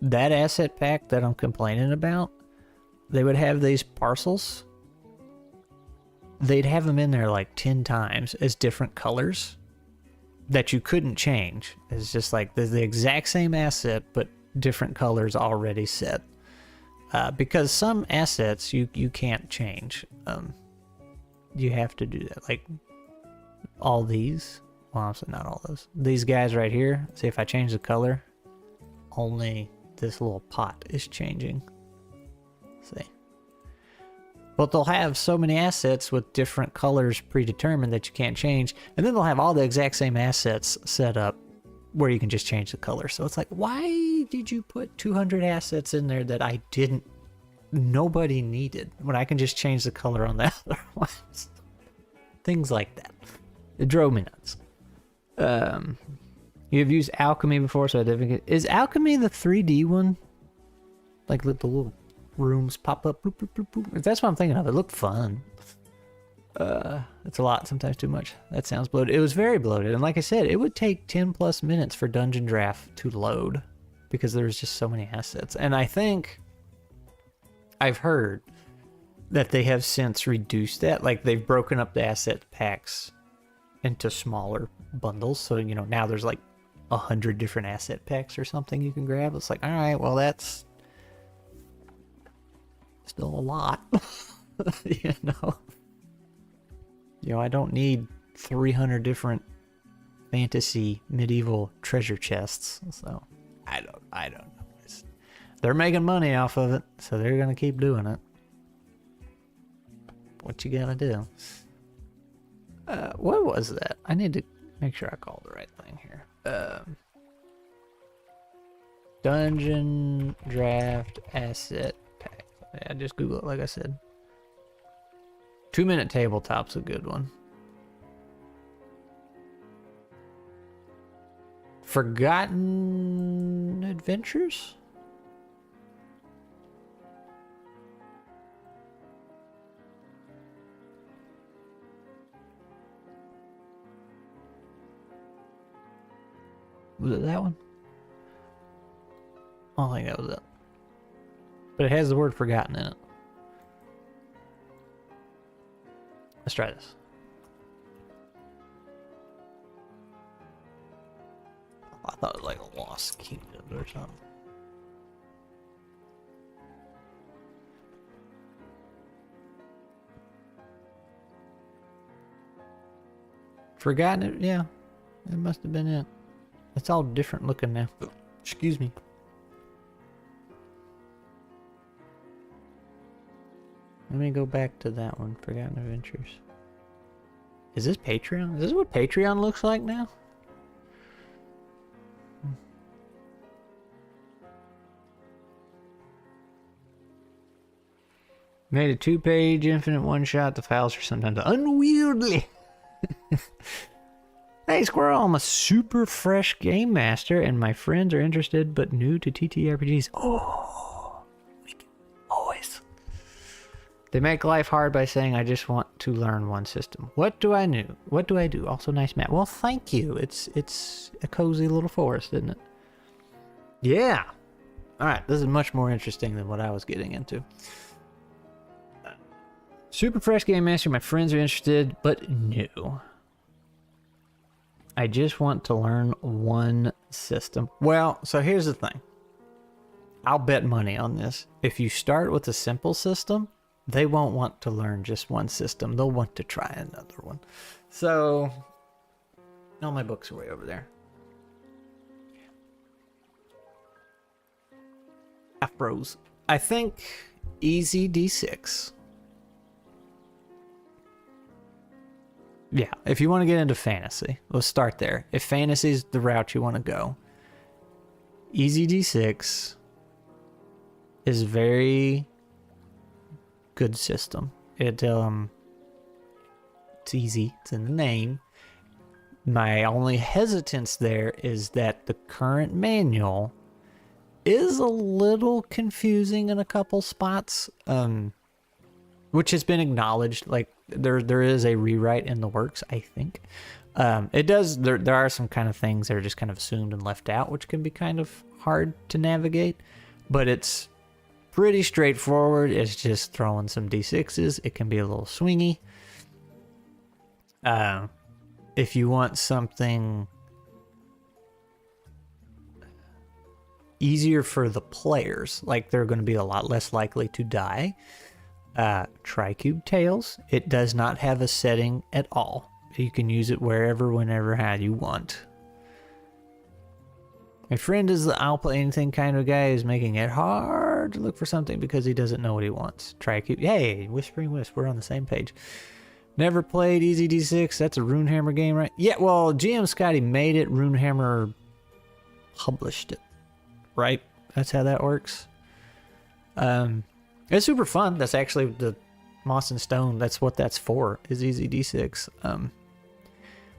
That asset pack that I'm complaining about, they would have these parcels. They'd have them in there like 10 times as different colors that you couldn't change. It's just like the exact same asset, but different colors already set. Because some assets you can't change. You have to do that. Like all these. Well, honestly, not all those. These guys right here. See, if I change the color, only this little pot is changing. See. But they'll have so many assets with different colors predetermined that you can't change. And then they'll have all the exact same assets set up where you can just change the color. So it's like, why did you put 200 assets in there that nobody needed, when I can just change the color on the other ones? Things like that. It drove me nuts. You have used alchemy before, so I definitely... Is alchemy the 3D one? Like, let the little rooms pop up. Bloop, bloop, bloop, bloop. That's what I'm thinking of. It looked fun. It's a lot, sometimes too much. That sounds bloated. It was very bloated. And like I said, it would take 10 plus minutes for Dungeon Draft to load because there's just so many assets. And I think I've heard that they have since reduced that. Like, they've broken up the asset packs into smaller bundles. So, you know, now there's like 100 different asset packs or something you can grab. It's like, all right, well, that's still a lot. You know, I don't need 300 different fantasy medieval treasure chests. So I don't know. They're making money off of it, so they're gonna keep doing it. What you gotta do? What was that? I need to make sure I called the right thing here. Dungeon Draft Asset Pack. Yeah, just Google it like I said. 2-minute tabletop's a good one. Forgotten Adventures? Was it that one? I don't think that was it. But it has the word forgotten in it. Let's try this. I thought it was like a Lost Kingdom or something. Forgotten it? Yeah. It must have been it. It's all different looking now. Excuse me. Let me go back to that one. Forgotten Adventures. Is this Patreon? Is this what Patreon looks like now? Made a 2-page infinite one-shot. The files are sometimes unwieldy. Hey Squirrel, I'm a super fresh game master and my friends are interested but new to ttrpgs. Oh, we can always. They make life hard by saying I just want to learn one system. What do I do? What do I do? Also nice map. Well, thank you. It's a cozy little forest, isn't it? Yeah. All right, this is much more interesting than what I was getting into. Super fresh game master. My friends are interested but new. I just want to learn one system. Well, so here's the thing. I'll bet money on this. If you start with a simple system, they won't want to learn just one system. They'll want to try another one. So, all my books are way over there. Afros. I think easy D6. Yeah, if you want to get into fantasy, let's start there. If fantasy is the route you want to go, easy D6 is very good system. It's easy. It's in the name. My only hesitance there is that the current manual is a little confusing in a couple spots, which has been acknowledged. Like there is a rewrite in the works, I think. It does. There are some kind of things that are just kind of assumed and left out, which can be kind of hard to navigate. But it's pretty straightforward. It's just throwing some d6s. It can be a little swingy. If you want something easier for the players, like they're going to be a lot less likely to die, Tricube Tales. It does not have a setting at all. You can use it wherever, whenever, how you want. My friend is the I'll play anything kind of guy who's making it hard to look for something because he doesn't know what he wants. Tricube. Hey, Whispering Wisp, we're on the same page. Never played Easy D6. That's a Runehammer game, right? Yeah, well, GM Scotty made it. Runehammer published it, right? That's how that works. It's super fun. That's actually the Moss and Stone. That's what that's for, is Easy D6.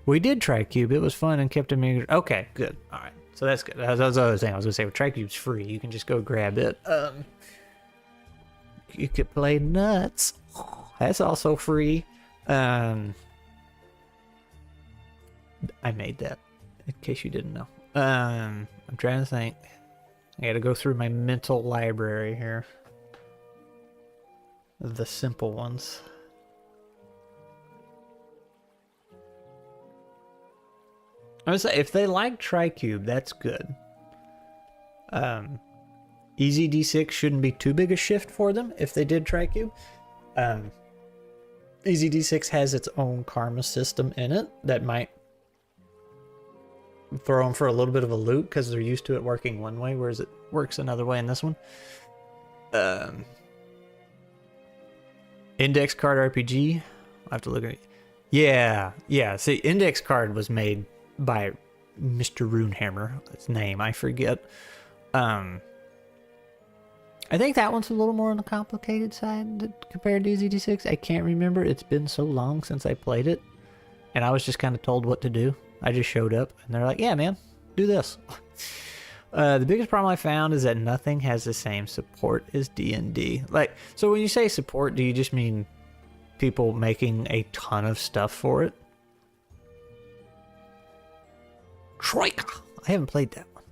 We did TriCube. It was fun and kept it. Okay, good. All right. So that's good. That was the other thing I was going to say. With TriCube's free. You can just go grab it. You could play Nuts. That's also free. I made that, in case you didn't know. I'm trying to think. I got to go through my mental library here. The simple ones. I would say if they like TriCube, that's good. Easy D6 shouldn't be too big a shift for them if they did TriCube. Easy D6 has its own karma system in it that might throw them for a little bit of a loop because they're used to it working one way, whereas it works another way in this one. Index card RPG. I'll have to look at it. Yeah. See, Index card was made by Mr. Runehammer. His name, I forget. I think that one's a little more on the complicated side compared to Easy D6. I can't remember. It's been so long since I played it. And I was just kind of told what to do. I just showed up and they're like, yeah, man, do this. The biggest problem I found is that nothing has the same support as D&D. Like, so when you say support, do you just mean people making a ton of stuff for it? Troika! I haven't played that one.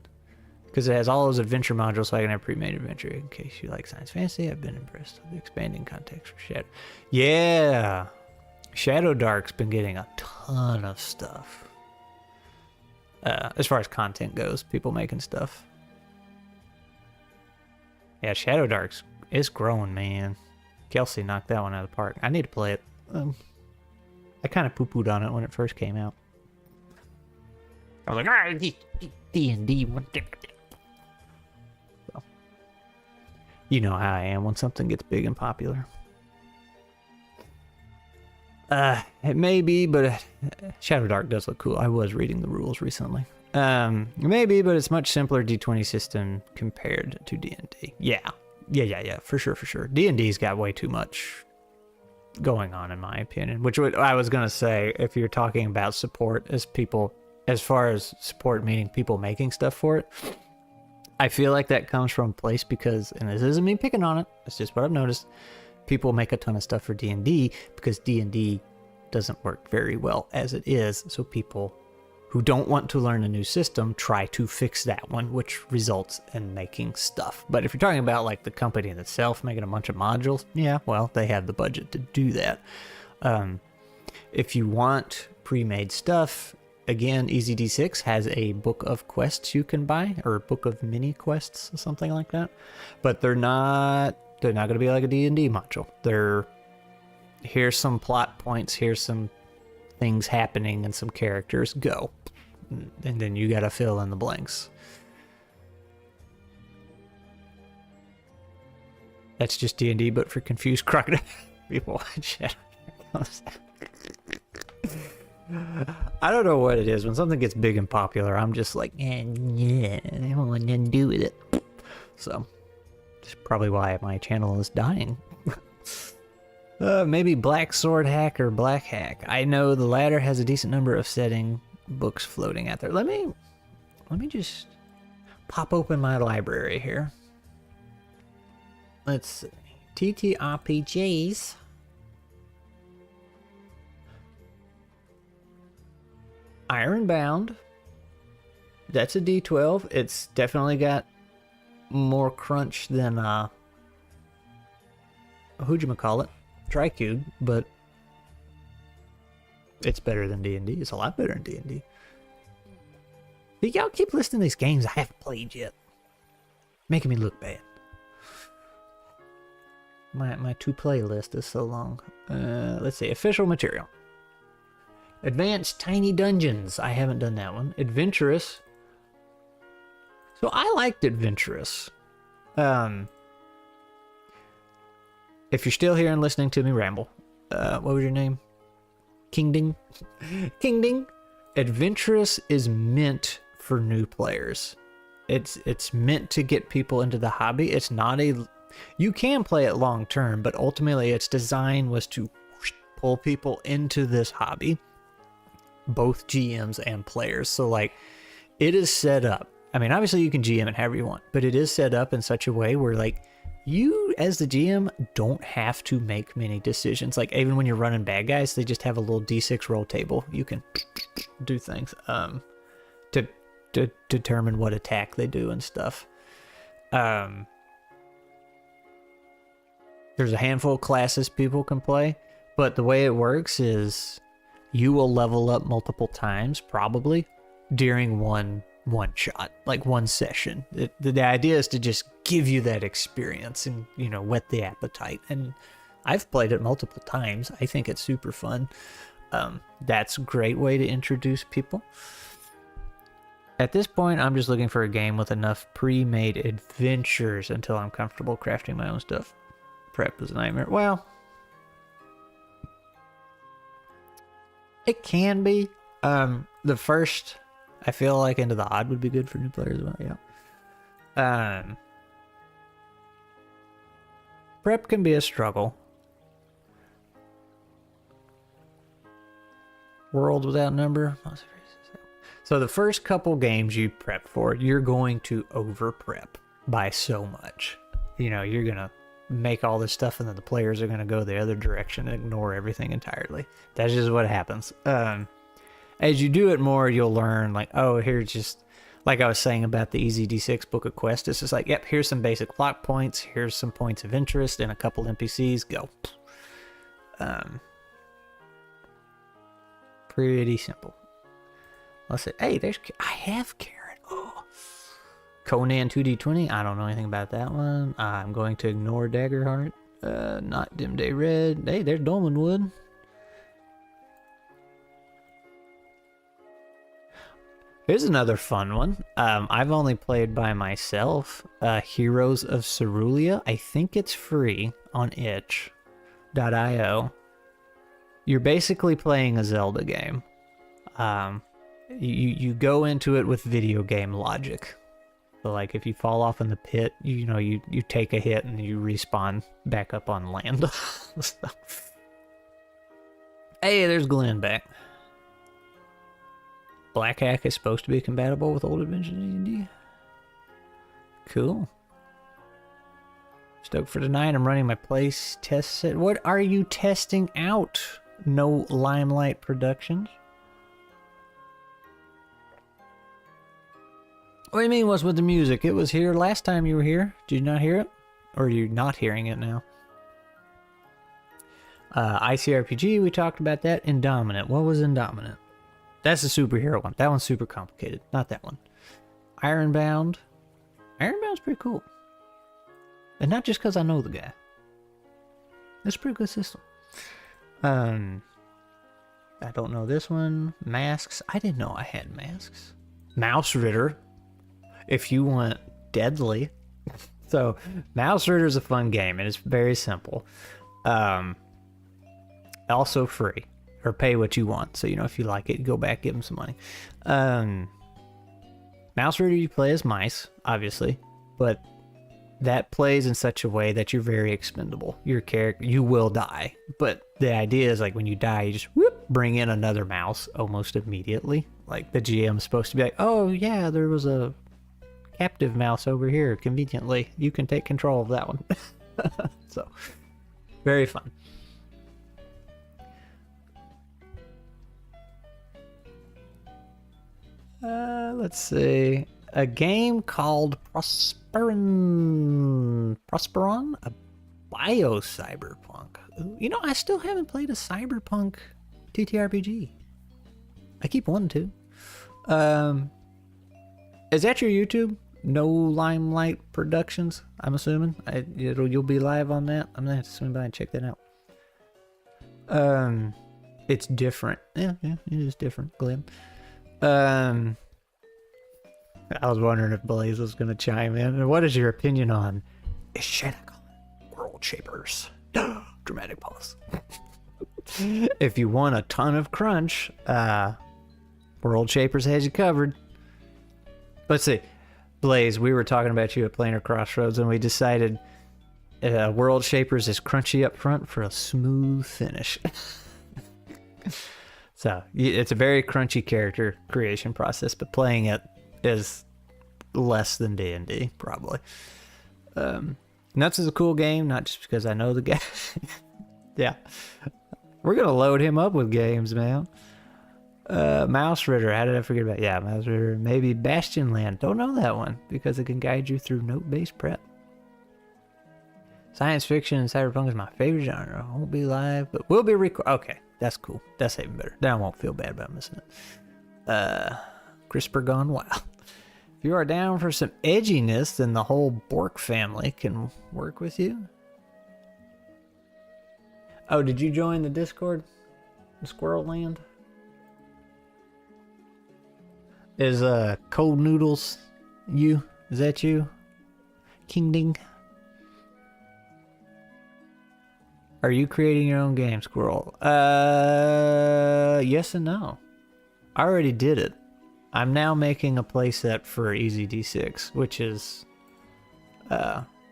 Because it has all those adventure modules, so I can have pre-made adventure. In case you like science fantasy, I've been impressed with the expanding context for Shadow. Yeah! Shadow Dark's been getting a ton of stuff. As far as content goes, people making stuff. Yeah, Shadow Dark's it's growing, man. Kelsey knocked that one out of the park. I need to play it. I kind of poo-pooed on it when it first came out. I was like, D&D. So, you know how I am when something gets big and popular. It may be, but Shadow Dark does look cool. I was reading the rules recently. Maybe, but it's much simpler D20 system compared to D&D. Yeah, for sure. D&D's got way too much going on, in my opinion. Which I was gonna say, if you're talking about support as people, as far as support meaning people making stuff for it, I feel like that comes from a place because, and this isn't me picking on it, it's just what I've noticed. People make a ton of stuff for D&D because D&D doesn't work very well as it is. So people who don't want to learn a new system try to fix that one, which results in making stuff. But if you're talking about like the company in itself making a bunch of modules, yeah, well, they have the budget to do that. If you want pre-made stuff, again, Easy D6 has a book of quests you can buy, or a book of mini quests, something like that. But they're not going to be like a D&D module. Here's some plot points, here's some things happening and some characters, go. And then you got to fill in the blanks. That's just D&D, but for confused crocodile people. I don't know what it is. When something gets big and popular, I'm just like, yeah, I don't want nothing to do with it. So, that's probably why my channel is dying. Maybe Black Sword Hack or Black Hack. I know the latter has a decent number of setting books floating out there. Let me just pop open my library here. Let's see. ttrpgs. Ironbound. That's a D12. It's definitely got more crunch than who'd-you-call-it? TriCube, but it's better than D&D. It's a lot better than D&D. Y'all keep listing these games I haven't played yet. Making me look bad. My to-play list is so long. Let's see. Official material. Advanced Tiny Dungeons. I haven't done that one. Adventurous. So I liked Adventurous. If you're still here and listening to me ramble, what was your name? Kingding? Kingding? Adventurous is meant for new players. It's meant to get people into the hobby. It's not a... You can play it long term, but ultimately its design was to pull people into this hobby. both GMs and players. So like it is set up. I mean, obviously you can GM it however you want, but it is set up in such a way where like you as the GM don't have to make many decisions. Like even when you're running bad guys, they just have a little D6 roll table. You can do things to determine what attack they do and stuff. There's a handful of classes people can play, but the way it works is you will level up multiple times probably during one shot, like one session. The idea is to just give you that experience and, you know, whet the appetite. And I've played it multiple times. I think it's super fun. That's a great way to introduce people. At this point, I'm just looking for a game with enough pre-made adventures until I'm comfortable crafting my own stuff. Prep is a nightmare. Well, it can be. The first, I feel like Into the Odd would be good for new players. Yeah. Prep can be a struggle. World Without Number. So the first couple games you prep for, you're going to over prep by so much. You know, you're going to make all this stuff and then the players are going to go the other direction and ignore everything entirely. That's just what happens. As you do it more, you'll learn like, oh, here's just, like I was saying about the Easy D6 Book of Quests, it's just like, yep, here's some basic plot points, here's some points of interest and a couple NPCs, go. Pretty simple. Let's say, hey, I have Carrot. Oh. Conan 2D20, I don't know anything about that one. I'm going to ignore Daggerheart. Not Dim Day Red. Hey, there's Dolmenwood. Here's another fun one. I've only played by myself. Heroes of Cerulean. I think it's free on itch.io. You're basically playing a Zelda game. You go into it with video game logic. So like if you fall off in the pit, you take a hit and you respawn back up on land. So. Hey, there's Glenn back. Black Hack is supposed to be compatible with Old Adventures D&D. Cool. Stoked for tonight. I'm running my place test set. What are you testing out? No Limelight Productions. What do you mean what's with the music? It was here last time you were here. Did you not hear it? Or are you not hearing it now? ICRPG, we talked about that. Indominant. What was Indominant? That's the superhero one. That one's super complicated. Not that one. Ironbound. Ironbound's pretty cool. And not just because I know the guy. It's a pretty good system. I don't know this one. Masks. I didn't know I had masks. Mouse Ritter. If you want deadly. So, Mouse Ritter is a fun game, and it's very simple. Also free. Or pay what you want. So, if you like it, go back, give them some money. Mouse Ritter, you play as mice, obviously. But that plays in such a way that you're very expendable. Your character, you will die. But the idea is like when you die, you just bring in another mouse almost immediately. Like the GM is supposed to be like, oh yeah, there was a captive mouse over here. Conveniently, you can take control of that one. So, very fun. Let's see. A game called Prosperon, a bio-cyberpunk. I still haven't played a cyberpunk TTRPG. I keep wanting to. Is that your YouTube? No Limelight Productions, I'm assuming. You'll be live on that. I'm gonna have to swing by and check that out. It's different. Yeah, it is different, Glenn. I was wondering if Blaze was going to chime in. What is your opinion on Ishenical World Shapers? Dramatic pause. If you want a ton of crunch, World Shapers has you covered. Let's see. Blaze, we were talking about you at Planar Crossroads, and we decided World Shapers is crunchy up front for a smooth finish. So it's a very crunchy character creation process, but playing it is less than D&D, probably. Nuts is a cool game, not just because I know the guy. Yeah. We're going to load him up with games, man. Mouse Ritter, how did I forget about? Yeah, Mouse Ritter. Maybe Bastion Land. Don't know that one because it can guide you through note-based prep. Science fiction and cyberpunk is my favorite genre. Won't be live, but will be okay, that's cool. That's even better. Then I won't feel bad about missing it. CRISPR gone wild. If you are down for some edginess, then the whole Bork family can work with you. Oh, did you join the Discord? The Squirrel Land? Is Cold Noodles you? Is that you? King Ding? Are you creating your own game, Squirrel? Yes and no. I already did it. I'm now making a playset for Easy D6, which is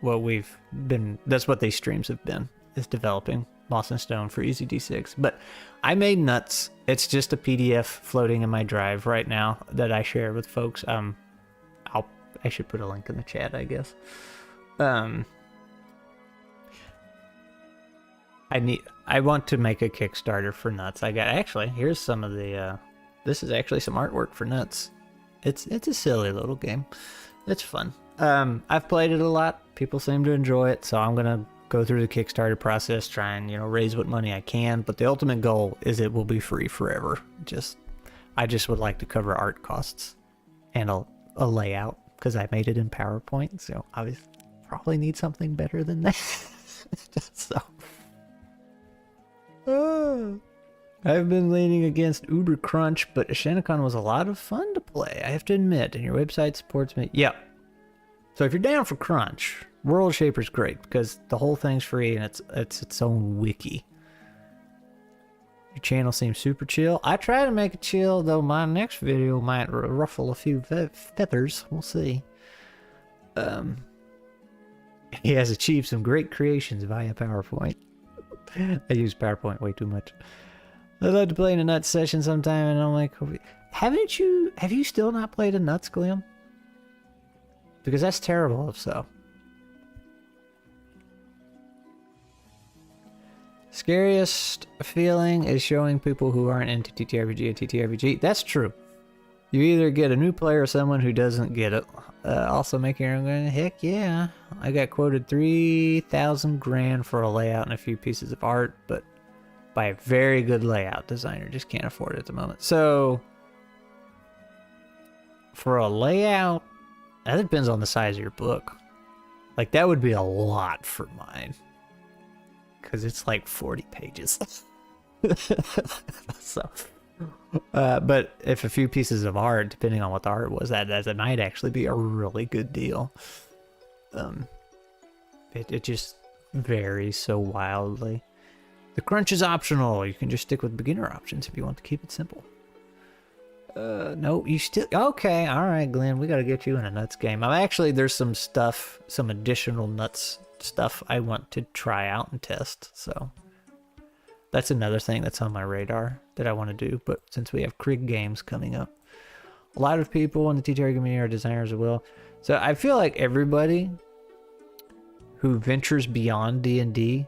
what we've been, that's what these streams have been, is developing Moss and Stone for Easy D6. But I made Nuts. It's just a PDF floating in my drive right now that I share with folks. I should put a link in the chat, I guess. I want to make a Kickstarter for Nuts. Actually, here's some of the this is actually some artwork for Nuts. It's a silly little game. It's fun. I've played it a lot. People seem to enjoy it, so I'm gonna go through the Kickstarter process, try and, raise what money I can. But the ultimate goal is it will be free forever. I just would like to cover art costs and a layout because I made it in PowerPoint. So obviously probably need something better than that. So. I've been leaning against Uber Crunch, but Shanacon was a lot of fun to play, I have to admit, and your website supports me. Yeah. So if you're down for Crunch, World Shaper's great because the whole thing's free and it's its own wiki. Your channel seems super chill. I try to make it chill, though my next video might ruffle a few feathers. We'll see. He has achieved some great creations via PowerPoint. I use PowerPoint way too much. I'd love to play in a Nuts session sometime, and I'm like, have you still not played a Nuts, Glim? Because that's terrible if so. Scariest feeling is showing people who aren't into TTRPG a TTRPG. That's true. You either get a new player or someone who doesn't get it. Also making your own game. Heck yeah. I got quoted 3,000 grand for a layout and a few pieces of art, but by a very good layout designer. Just can't afford it at the moment. So for a layout, that depends on the size of your book. Like that would be a lot for mine. Because it's like 40 pages. So... but if a few pieces of art, depending on what the art was, that might actually be a really good deal. It just varies so wildly. The crunch is optional. You can just stick with beginner options if you want to keep it simple. No, you still... Okay, alright, Glenn. We gotta get you in a Nuts game. There's some stuff, some additional Nuts stuff I want to try out and test, so... That's another thing that's on my radar that I want to do, but since we have Krig games coming up, a lot of people in the TTR community are designers as well. So I feel like everybody who ventures beyond D&D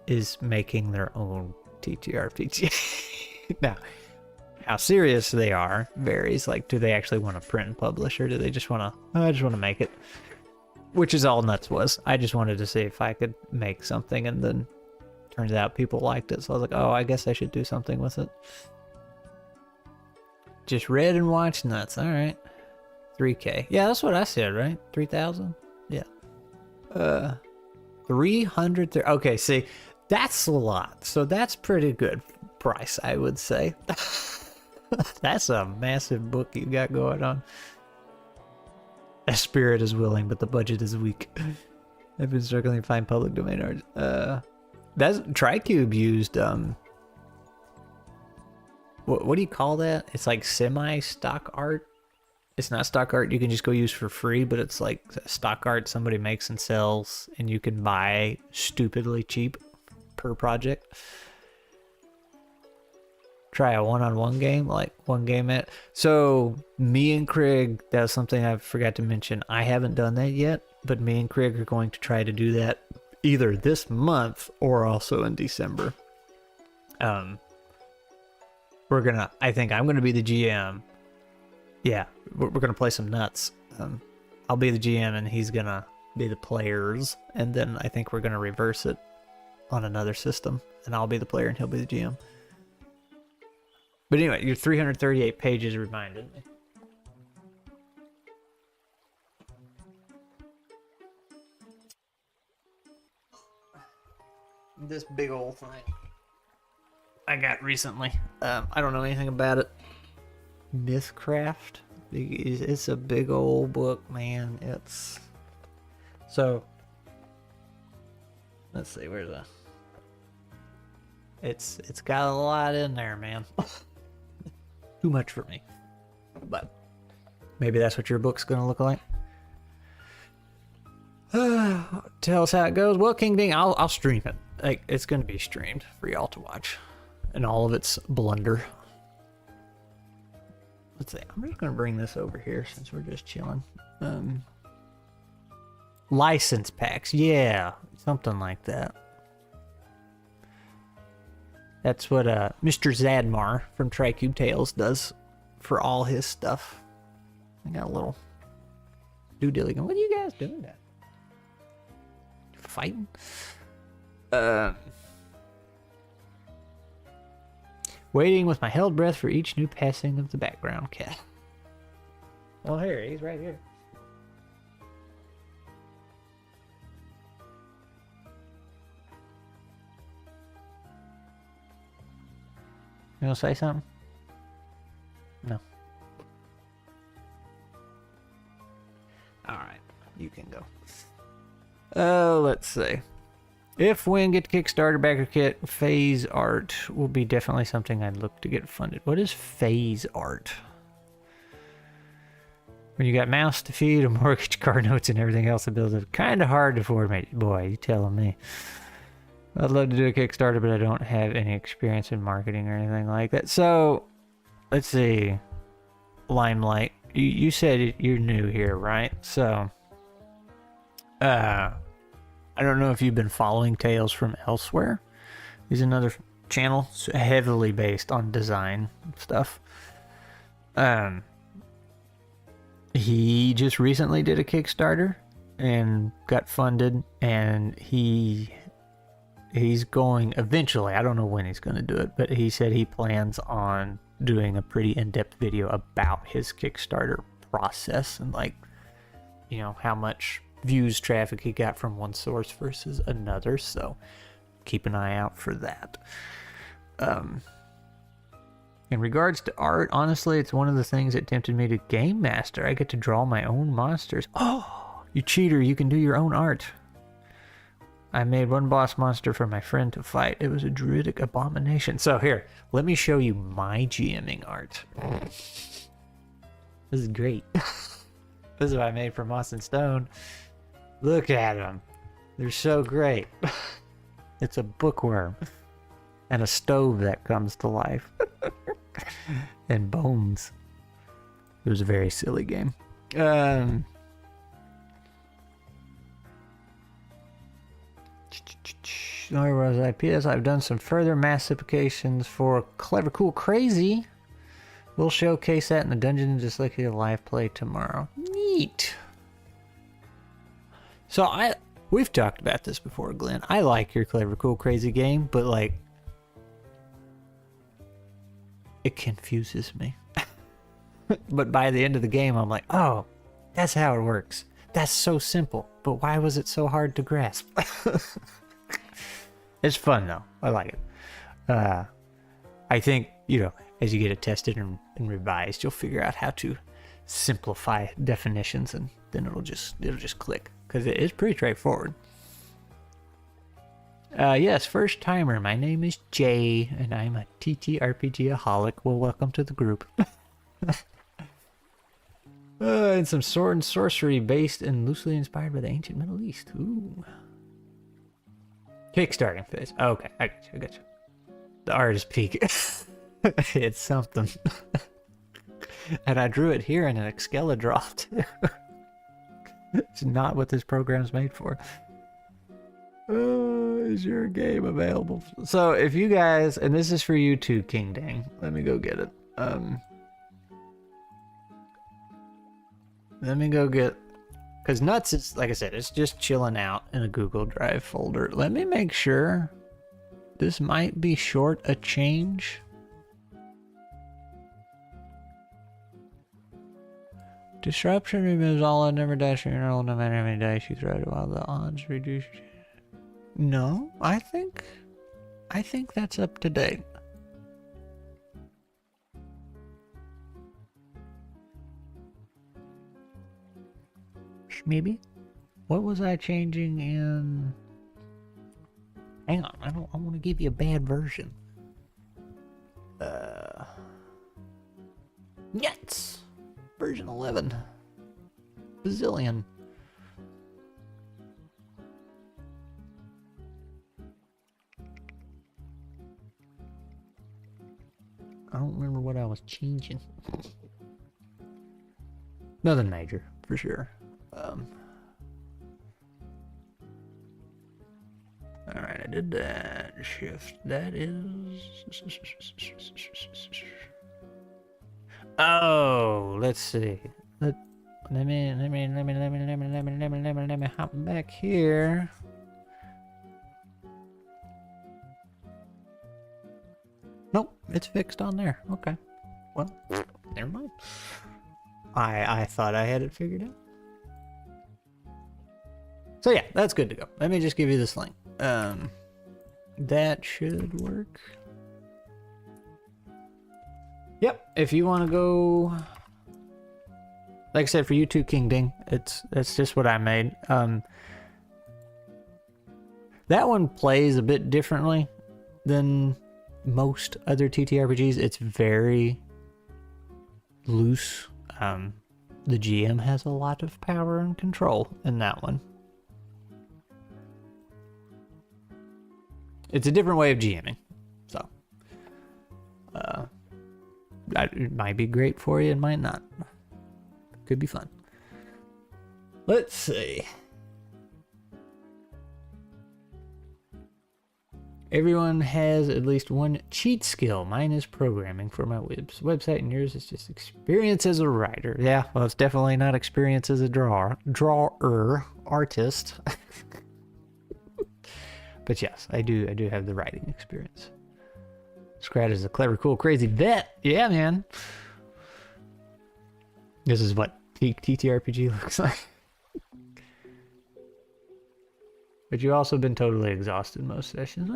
is making their own TTRPG. Now, how serious they are varies. Like, do they actually want to print and publish, or do they just want to, I just want to make it? Which is all Nuts was. I just wanted to see if I could make something, and then turns out people liked it, so I was like, oh, I guess I should do something with it. Just read and watched Nuts. All right. 3K. Yeah, that's what I said, right? 3,000? Yeah. 300. Okay, see, that's a lot. So that's pretty good price, I would say. That's a massive book you got going on. The spirit is willing, but the budget is weak. I've been struggling to find public domain art. That's TriCube used what do you call that? It's like semi-stock art. It's not stock art you can just go use for free, but it's like stock art somebody makes and sells, and you can buy stupidly cheap per project. try a one-on-one game, like one game at. So me and Craig, that was something I forgot to mention. I haven't done that yet, but me and Craig are going to try to do that either this month or also in December. I think I'm gonna be the GM. Yeah, we're gonna play some nuts. I'll be the GM and he's gonna be the players, and then I think we're gonna reverse it on another system, and I'll be the player and he'll be the GM. But anyway, your 338 pages reminded me. This big old thing I got recently. I don't know anything about it. Mythcraft. It's a big old book, man. It's so. Let's see, where's the? It's got a lot in there, man. Too much for me, but maybe that's what your book's gonna look like. Tell us how it goes. Well, King Ding, I'll stream it. Like, it's gonna be streamed for y'all to watch, and all of its blunder. Let's see. I'm just gonna bring this over here since we're just chilling. License packs, yeah, something like that. That's what Mr. Zadmar from Tricube Tales does for all his stuff. I got a little doodilly going. What are you guys doing that? Fighting? Waiting with my held breath for each new passing of the background cat. Well, here, he's right here. You want to say something? No. Alright, you can go. Let's see. If when get Kickstarter backer kit, phase art will be definitely something I'd look to get funded. What is phase art? When you got mouse to feed, a mortgage, car notes, and everything else to build it, kind of hard to afford, mate. Boy, you telling me. I'd love to do a Kickstarter, but I don't have any experience in marketing or anything like that. So, let's see. Limelight. You said you're new here, right? So, I don't know if you've been following Tales from Elsewhere. He's another channel heavily based on design stuff. He just recently did a Kickstarter and got funded, and he's going eventually, I don't know when he's going to do it, but he said he plans on doing a pretty in-depth video about his Kickstarter process and, like, you know, how much views, traffic he got from one source versus another. So keep an eye out for that. In regards to art, honestly, it's one of the things that tempted me to game master. I get to draw my own monsters. Oh, you cheater, you can do your own art. I made one boss monster for my friend to fight. It was a druidic abomination. So here, let me show you my GMing art. This is great. This is what I made for Moss and Stone. Look at them. They're so great. It's a bookworm. And a stove that comes to life. And bones. It was a very silly game. Where was I? P.S. I've done some further massifications for Clever Cool Crazy. We'll showcase that in the Dungeon and Dyslexia live play tomorrow. Neat. So we've talked about this before, Glenn. I like your Clever Cool Crazy game, but like it confuses me. But by the end of the game, I'm like, oh, that's how it works. That's so simple. But why was it so hard to grasp? It's fun though. I like it. I think, you know, as you get it tested and revised, you'll figure out how to simplify definitions, and then it'll just click, because it is pretty straightforward. Yes, first timer. My name is Jay, and I'm a ttrpg-aholic. Well, welcome to the group. And some sword and sorcery based and loosely inspired by the ancient Middle East. Ooh. Kickstarting phase. Okay, I got you. The art is peak. It's something. And I drew it here in an Excalibur too. It's not what this program's made for. Is your game available? So if you guys, and this is for you too, King Dang. Let me go get it. Let me go get, because Nuts is, like I said, it's just chilling out in a Google Drive folder. Let me make sure. This might be short a change. Disruption removes all unnever dash your roll no matter how many dice you throw it while the odds reduce. No, I think that's up to date. Maybe. What was I changing in? Hang on, I want to give you a bad version. Yes! Version 11. Bazillion. I don't remember what I was changing. Nothing major, for sure. Alright, I did that. Shift. That is... Oh, let's see. Let me hop back here. Nope, it's fixed on there. Okay. Well, never mind. I thought I had it figured out. So yeah, that's good to go. Let me just give you this link. That should work. Yep, if you want to go, like I said, for you too, King Ding, that's just what I made. That one plays a bit differently than most other TTRPGs. It's very loose. The GM has a lot of power and control in that one. It's a different way of GMing, so it might be great for you, it might not. Could be fun. Let's see. Everyone has at least one cheat skill. Mine is programming for my website, and yours is just experience as a writer. Yeah, well, it's definitely not experience as a drawer, artist. But yes, I do have the writing experience. Scrat is a clever, cool, crazy vet. Yeah, man. This is what peak TTRPG looks like. But you've also been totally exhausted most sessions.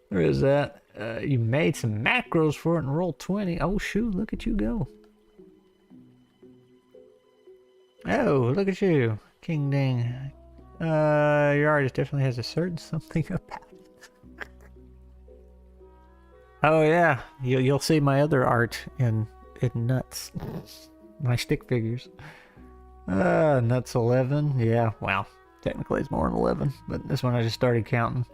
Where is that? You made some macros for it in Roll20. Oh, shoot, look at you go. Oh, look at you. King Ding. Your artist definitely has a certain something about it. Oh yeah, you'll see my other art in Nuts. My stick figures. Nuts 11. Yeah, wow. Technically it's more than 11, but this one I just started counting.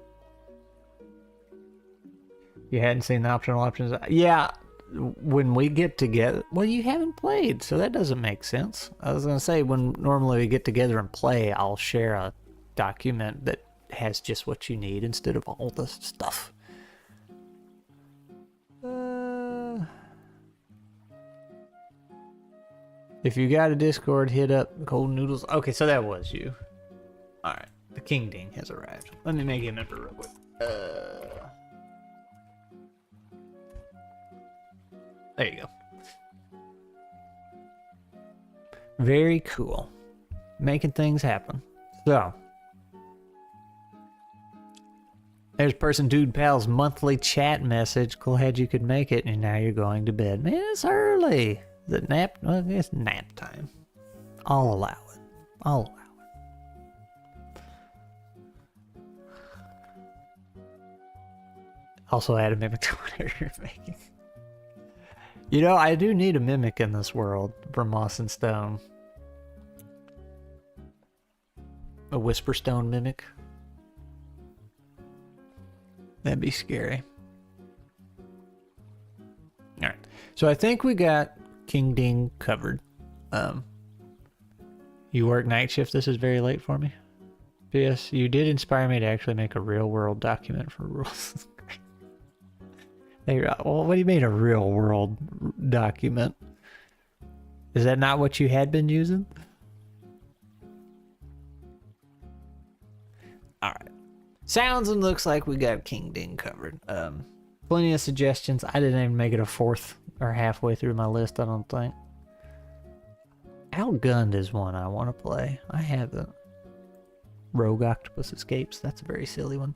You hadn't seen the optional options? Yeah, when we get together... Well, you haven't played, so that doesn't make sense. I was going to say, when normally we get together and play, I'll share a document that has just what you need instead of all the stuff. If you got a Discord, hit up Golden Noodles. Okay, so that was you. Alright, the King Ding has arrived. Let me make him member real quick. There you go. Very cool. Making things happen. So. There's Person Dude Pal's monthly chat message. Glad you could make it, and now you're going to bed. Man, it's early. Is it nap? Well, it's nap time. I'll allow it. I'll allow it. Also add a mimic to whatever you're making. You know, I do need a mimic in this world from Moss and Stone. A Whisperstone mimic. That'd be scary. So I think we got King Ding covered. You work night shift. This is very late for me. P.S. You did inspire me to actually make a real-world document for rules. Well, what do you mean a real-world document? Is that not what you had been using? Alright. Sounds and looks like we got King Ding covered. Plenty of suggestions. I didn't even make it a fourth or halfway through my list, I don't think. Outgunned is one I want to play. I haven't. Rogue Octopus Escapes. That's a very silly one.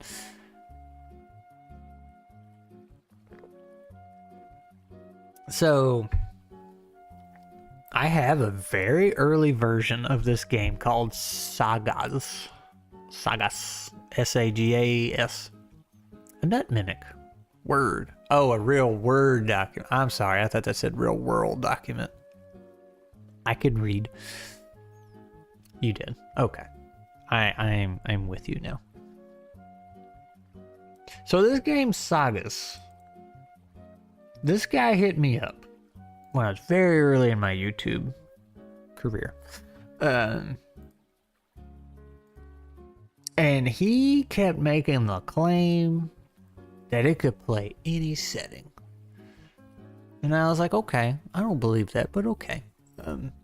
So, I have a very early version of this game called Sagas. Sagas. S-A-G-A-S. A nut mimic. Word. Oh, a real word document. I'm sorry, I thought that said real world document. I can read. You did. Okay. I'm with you now. So this game, Sagas. This guy hit me up when I was very early in my YouTube career. And he kept making the claim that it could play any setting. And I was like, okay, I don't believe that, but okay.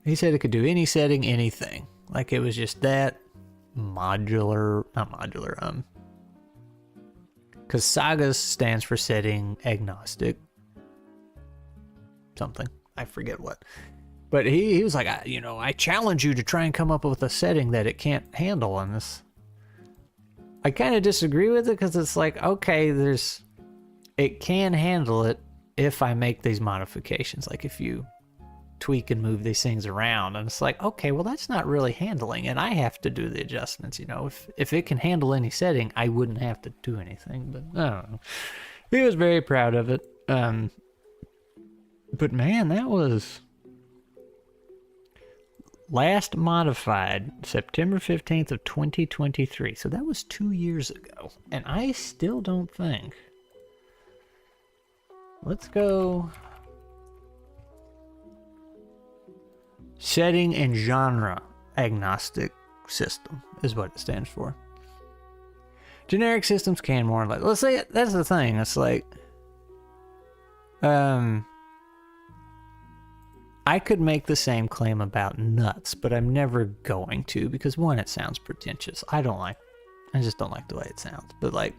He said it could do any setting, anything. Like it was just that modular, not modular, because Sagas stands for setting agnostic. Something. I forget what. But he was like, I challenge you to try and come up with a setting that it can't handle on this. I kind of disagree with it because it's like, okay, it can handle it if I make these modifications. Like if you tweak and move these things around, and it's like, okay, well that's not really handling, and I have to do the adjustments. If it can handle any setting, I wouldn't have to do anything. But I don't know. He was very proud of it. But man, that was last modified September 15th of 2023. So that was 2 years ago. And I still don't think. Let's go. Setting and genre agnostic system is what it stands for. Generic systems can more or less. Let's say that's the thing. It's like, I could make the same claim about nuts, but I'm never going to because one, it sounds pretentious. I just don't like the way it sounds. But like,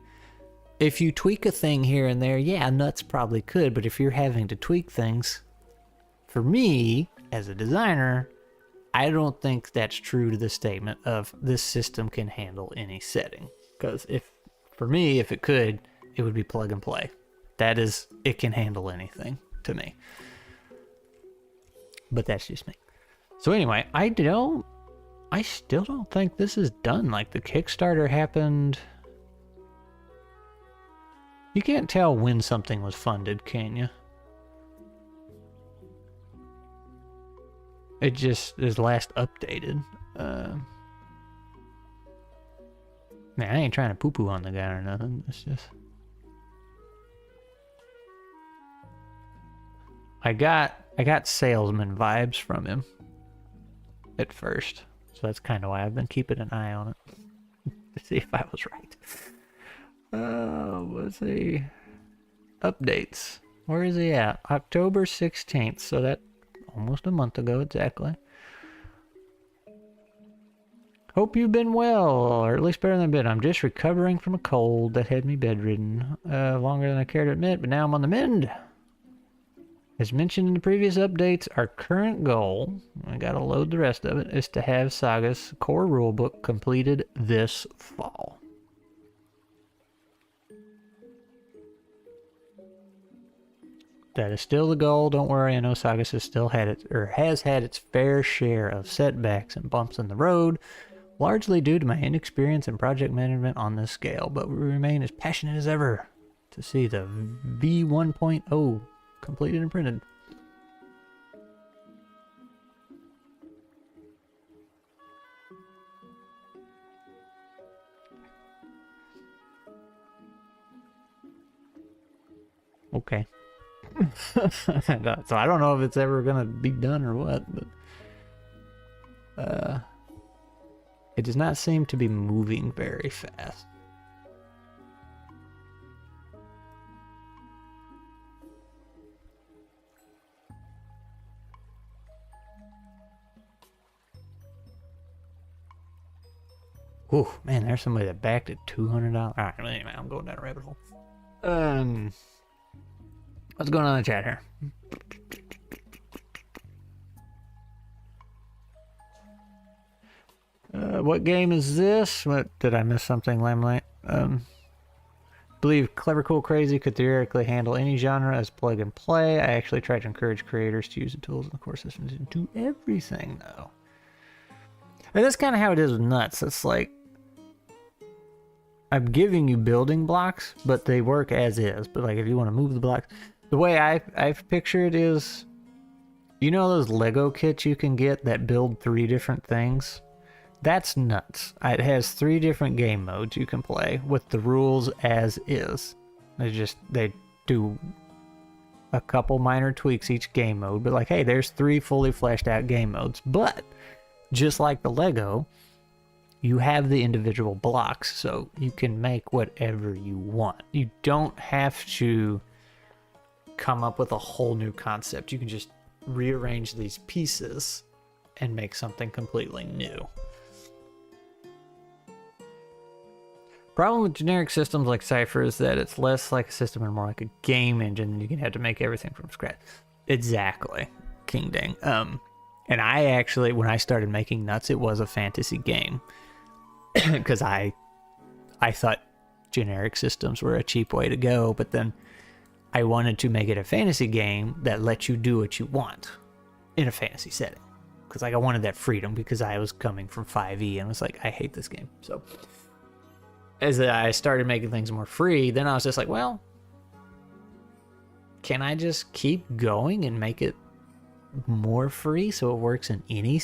if you tweak a thing here and there, yeah, nuts probably could. But if you're having to tweak things, for me as a designer, I don't think that's true to the statement of this system can handle any setting. Because for me, if it could, it would be plug and play. That is, it can handle anything to me. But that's just me. So anyway, I still don't think this is done. Like the Kickstarter happened. You can't tell when something was funded, can you? It just is last updated. Man, I ain't trying to poo-poo on the guy or nothing. It's just I got salesman vibes from him at first. So that's kind of why I've been keeping an eye on it to see if I was right. Let's see. Updates. Where is he at? October 16th. So that almost a month ago exactly. Hope you've been well, or at least better than I've been. I'm just recovering from a cold that had me bedridden longer than I care to admit, but now I'm on the mend. As mentioned in the previous updates, our current goal, I gotta load the rest of it, is to have Saga's core rulebook completed this fall. That is still the goal. Don't worry, I know Sagas has had its fair share of setbacks and bumps in the road, largely due to my inexperience in project management on this scale, but we remain as passionate as ever to see the V1.0 completed and printed. Okay. So I don't know if it's ever gonna be done or what, but it does not seem to be moving very fast. Oh man, there's somebody that backed at $200. All right, anyway, I'm going down a rabbit hole. What's going on in the chat here? What game is this? What did I miss something, Lamelight? Believe Clever Cool Crazy could theoretically handle any genre as plug and play. I actually try to encourage creators to use the tools in the core systems and do everything though. And that's kind of how it is with Nuts. It's like I'm giving you building blocks, but they work as is. But like if you want to move the blocks, the way I've pictured is, you know those Lego kits you can get that build 3 different things? That's Nuts. It has 3 different game modes you can play with the rules as is. They do a couple minor tweaks each game mode, but like, hey, there's 3 fully fleshed out game modes. But just like the Lego, you have the individual blocks, so you can make whatever you want. You don't have to come up with a whole new concept. You can just rearrange these pieces and make something completely new. Problem with generic systems like Cypher is that it's less like a system and more like a game engine. You can have to make everything from scratch. Exactly, King Ding. And I actually, when I started making Nuts, it was a fantasy game because I thought generic systems were a cheap way to go, but then I wanted to make it a fantasy game that lets you do what you want in a fantasy setting. Because like I wanted that freedom because I was coming from 5e and was like, I hate this game. So as I started making things more free, then I was just like, well, can I just keep going and make it more free so it works in any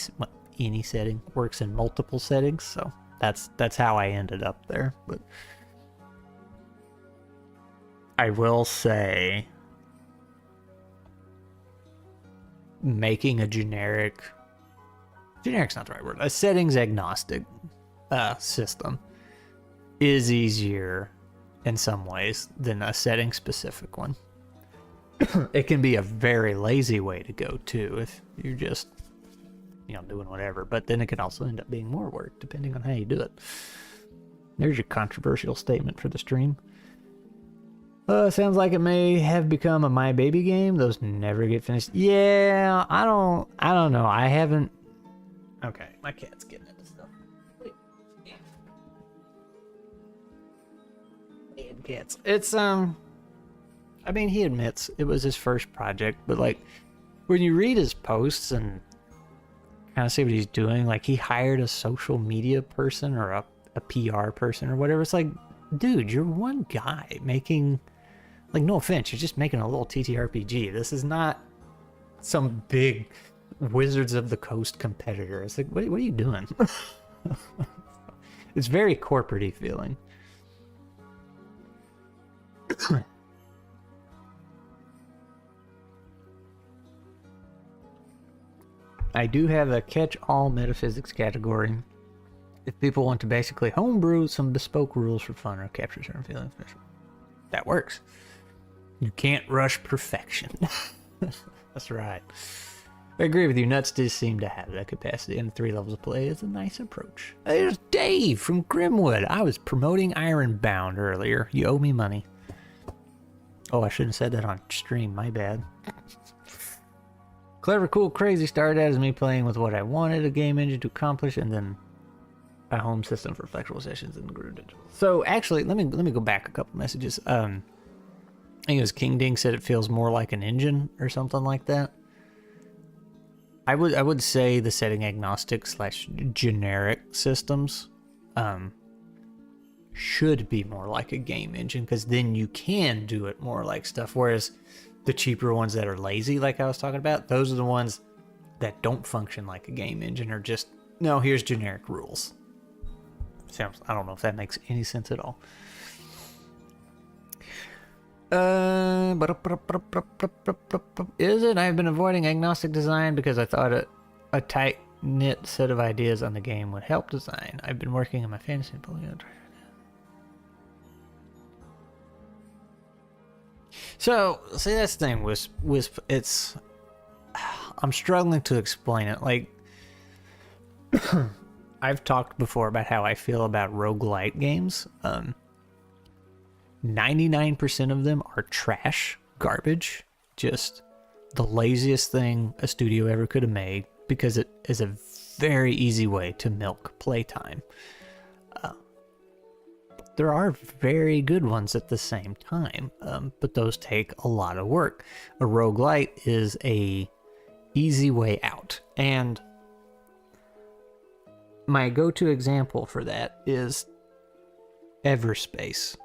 setting, works in multiple settings? So that's how I ended up there. But I will say, making a generic's not the right word, a settings agnostic system is easier in some ways than a setting specific one. It can be a very lazy way to go too if you're just, doing whatever, but then it can also end up being more work depending on how you do it. There's your controversial statement for the stream. Sounds like it may have become a My Baby game. Those never get finished. Yeah, I don't know. I haven't. Okay, my cat's getting into stuff. Wait. Cats. It's I mean, he admits it was his first project, but like when you read his posts and kind of see what he's doing, like he hired a social media person or a PR person or whatever. It's like, dude, you're one guy making, like, no offense, you're just making a little ttrpg. This is not some big Wizards of the Coast competitor. It's like, what are you doing? It's very corporate-y feeling. I do have a catch-all metaphysics category. If people want to basically homebrew some bespoke rules for fun or capture certain feelings, that works. You can't rush perfection. That's right. I agree with you. Nuts does seem to have that capacity, and the 3 levels of play is a nice approach. There's Dave from Grimwood. I was promoting Ironbound earlier. You owe me money. Oh, I shouldn't have said that on stream. My bad. Clever, Cool, Crazy started out as me playing with what I wanted a game engine to accomplish, and then a home system for flexible sessions and grew digital. So actually, let me go back a couple messages. I think it was King Ding said it feels more like an engine or something like that. I would say the setting agnostic / generic systems should be more like a game engine, because then you can do it more like stuff, whereas the cheaper ones that are lazy, like I was talking about, those are the ones that don't function like a game engine, or just, no, here's generic rules. I don't know if that makes any sense at all. Is it? I've been avoiding agnostic design because I thought a tight-knit set of ideas on the game would help design. I've been working on my fantasy portfolio. So, see, that's the thing with it's... I'm struggling to explain it. Like, I've talked before about how I feel about roguelite games. 99% of them are trash, garbage, just the laziest thing a studio ever could have made because it is a very easy way to milk playtime. There are very good ones at the same time, but those take a lot of work. A roguelite is a easy way out, and my go-to example for that is Everspace.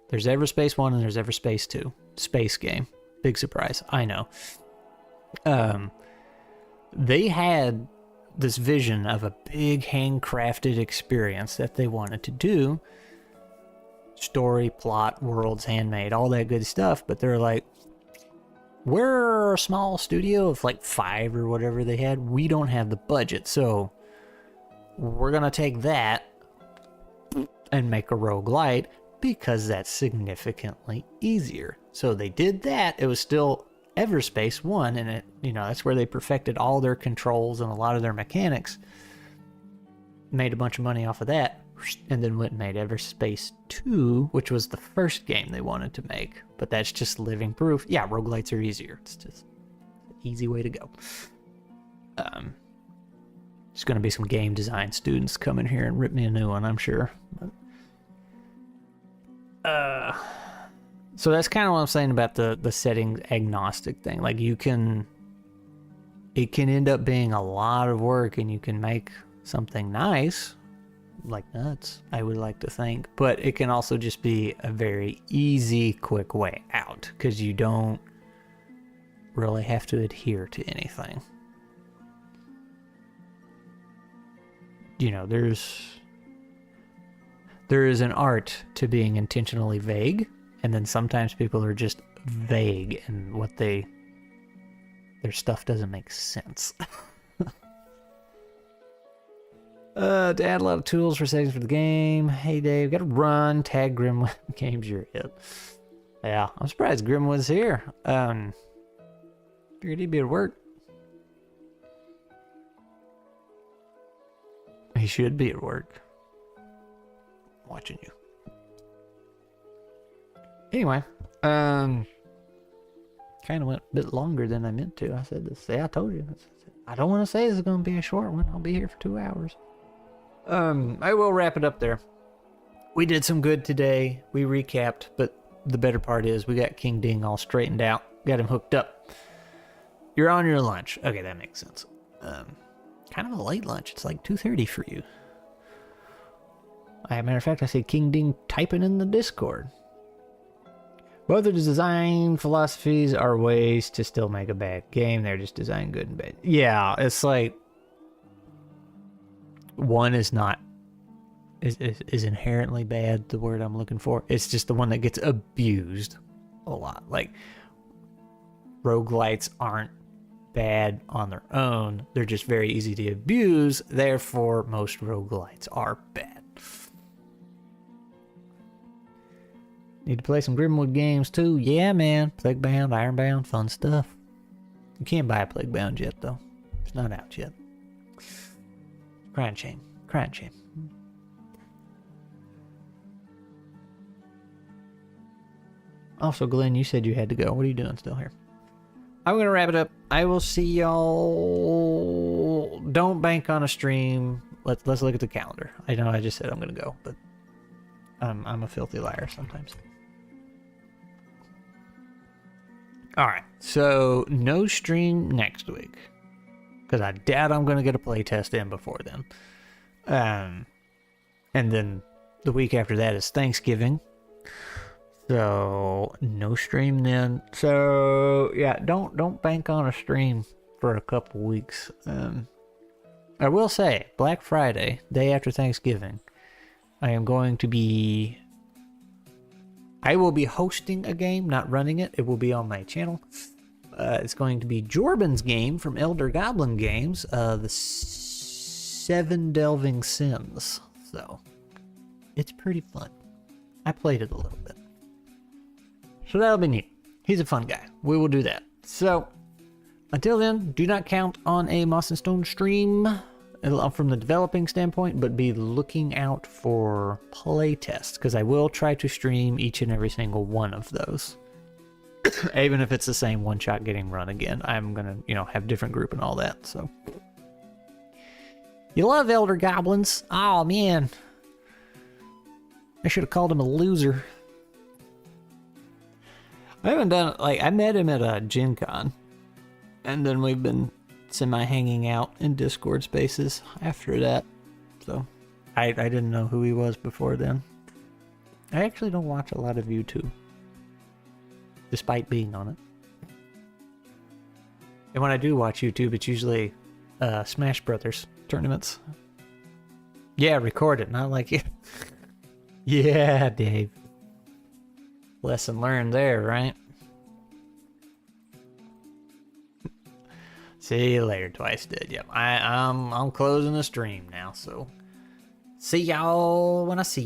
There's Everspace 1 and there's Everspace 2. Space game. Big surprise, I know. They had this vision of a big handcrafted experience that they wanted to do. Story, plot, worlds, handmade, all that good stuff, but they're like, we're a small studio of like 5 or whatever they had. We don't have the budget, so we're gonna take that and make a roguelite because that's significantly easier. So they did that. It was still Everspace 1, and it, you know, that's where they perfected all their controls and a lot of their mechanics. Made a bunch of money off of that, and then went and made Everspace 2, which was the first game they wanted to make. But that's just living proof. Yeah, roguelites are easier. It's just an easy way to go. There's going to be some game design students come in here and rip me a new one, I'm sure. But, so that's kind of what I'm saying about the setting agnostic thing. Like, it can end up being a lot of work, and you can make something nice, like nuts, I would like to think, but it can also just be a very easy, quick way out, because you don't really have to adhere to anything. You know, there is an art to being intentionally vague, and then sometimes people are just vague, and their stuff doesn't make sense. To add a lot of tools for settings for the game. Hey Dave, gotta run. Tag Grimwood. Game's your hit. Yeah, I'm surprised Grimwood's here. Figured he'd be at work. He should be at work. Watching you. Anyway, kind of went a bit longer than I meant to. I said this. Yeah, I told you. I don't want to say this is going to be a short one. I'll be here for 2 hours. I will wrap it up there. We did some good today. We recapped, but the better part is we got King Ding all straightened out. Got him hooked up. You're on your lunch. Okay, that makes sense. Kind of a late lunch. It's like 2:30 for you. As a matter of fact, I see King Ding typing in the Discord. Both of the design philosophies are ways to still make a bad game. They're just design good and bad. Yeah, it's like one is not is inherently bad, the word I'm looking for. It's just the one that gets abused a lot. Like, roguelites aren't bad on their own. They're just very easy to abuse. Therefore, most roguelites are bad. Need to play some Grimwood games too. Yeah, man. Plaguebound, Ironbound, fun stuff. You can't buy a Plaguebound yet, though. It's not out yet. Crying shame. Crying shame. Also, Glenn, you said you had to go. What are you doing still here? I'm going to wrap it up. I will see y'all. Don't bank on a stream. Let's look at the calendar. I know I just said I'm going to go, but I'm a filthy liar sometimes. Alright, so no stream next week, because I doubt I'm going to get a playtest in before then. And then the week after that is Thanksgiving, so no stream then. So yeah, don't bank on a stream for a couple weeks. I will say, Black Friday, day after Thanksgiving, I am going to be I will be hosting a game, not running it. It will be on my channel. It's going to be Jorben's game from Elder Goblin Games, the Seven Delving Sims. So, it's pretty fun. I played it a little bit. So that'll be neat. He's a fun guy. We will do that. So, until then, do not count on a Moss and Stone stream from the developing standpoint, but be looking out for playtests, because I will try to stream each and every single one of those. Even if it's the same one shot getting run again, I'm gonna, have different group and all that. So, you love Elder Goblins? Oh man, I should have called him a loser. I haven't done I met him at a Gen Con, and then we've been semi-hanging out in Discord spaces after that. So, I didn't know who he was before then. I actually don't watch a lot of YouTube, despite being on it. And when I do watch YouTube, it's usually Smash Brothers tournaments. Yeah, record it, not like you. Yeah, Dave. Lesson learned there, right? See you later, Twice Dead. Yep, I'm closing the stream now, so see y'all when I see you.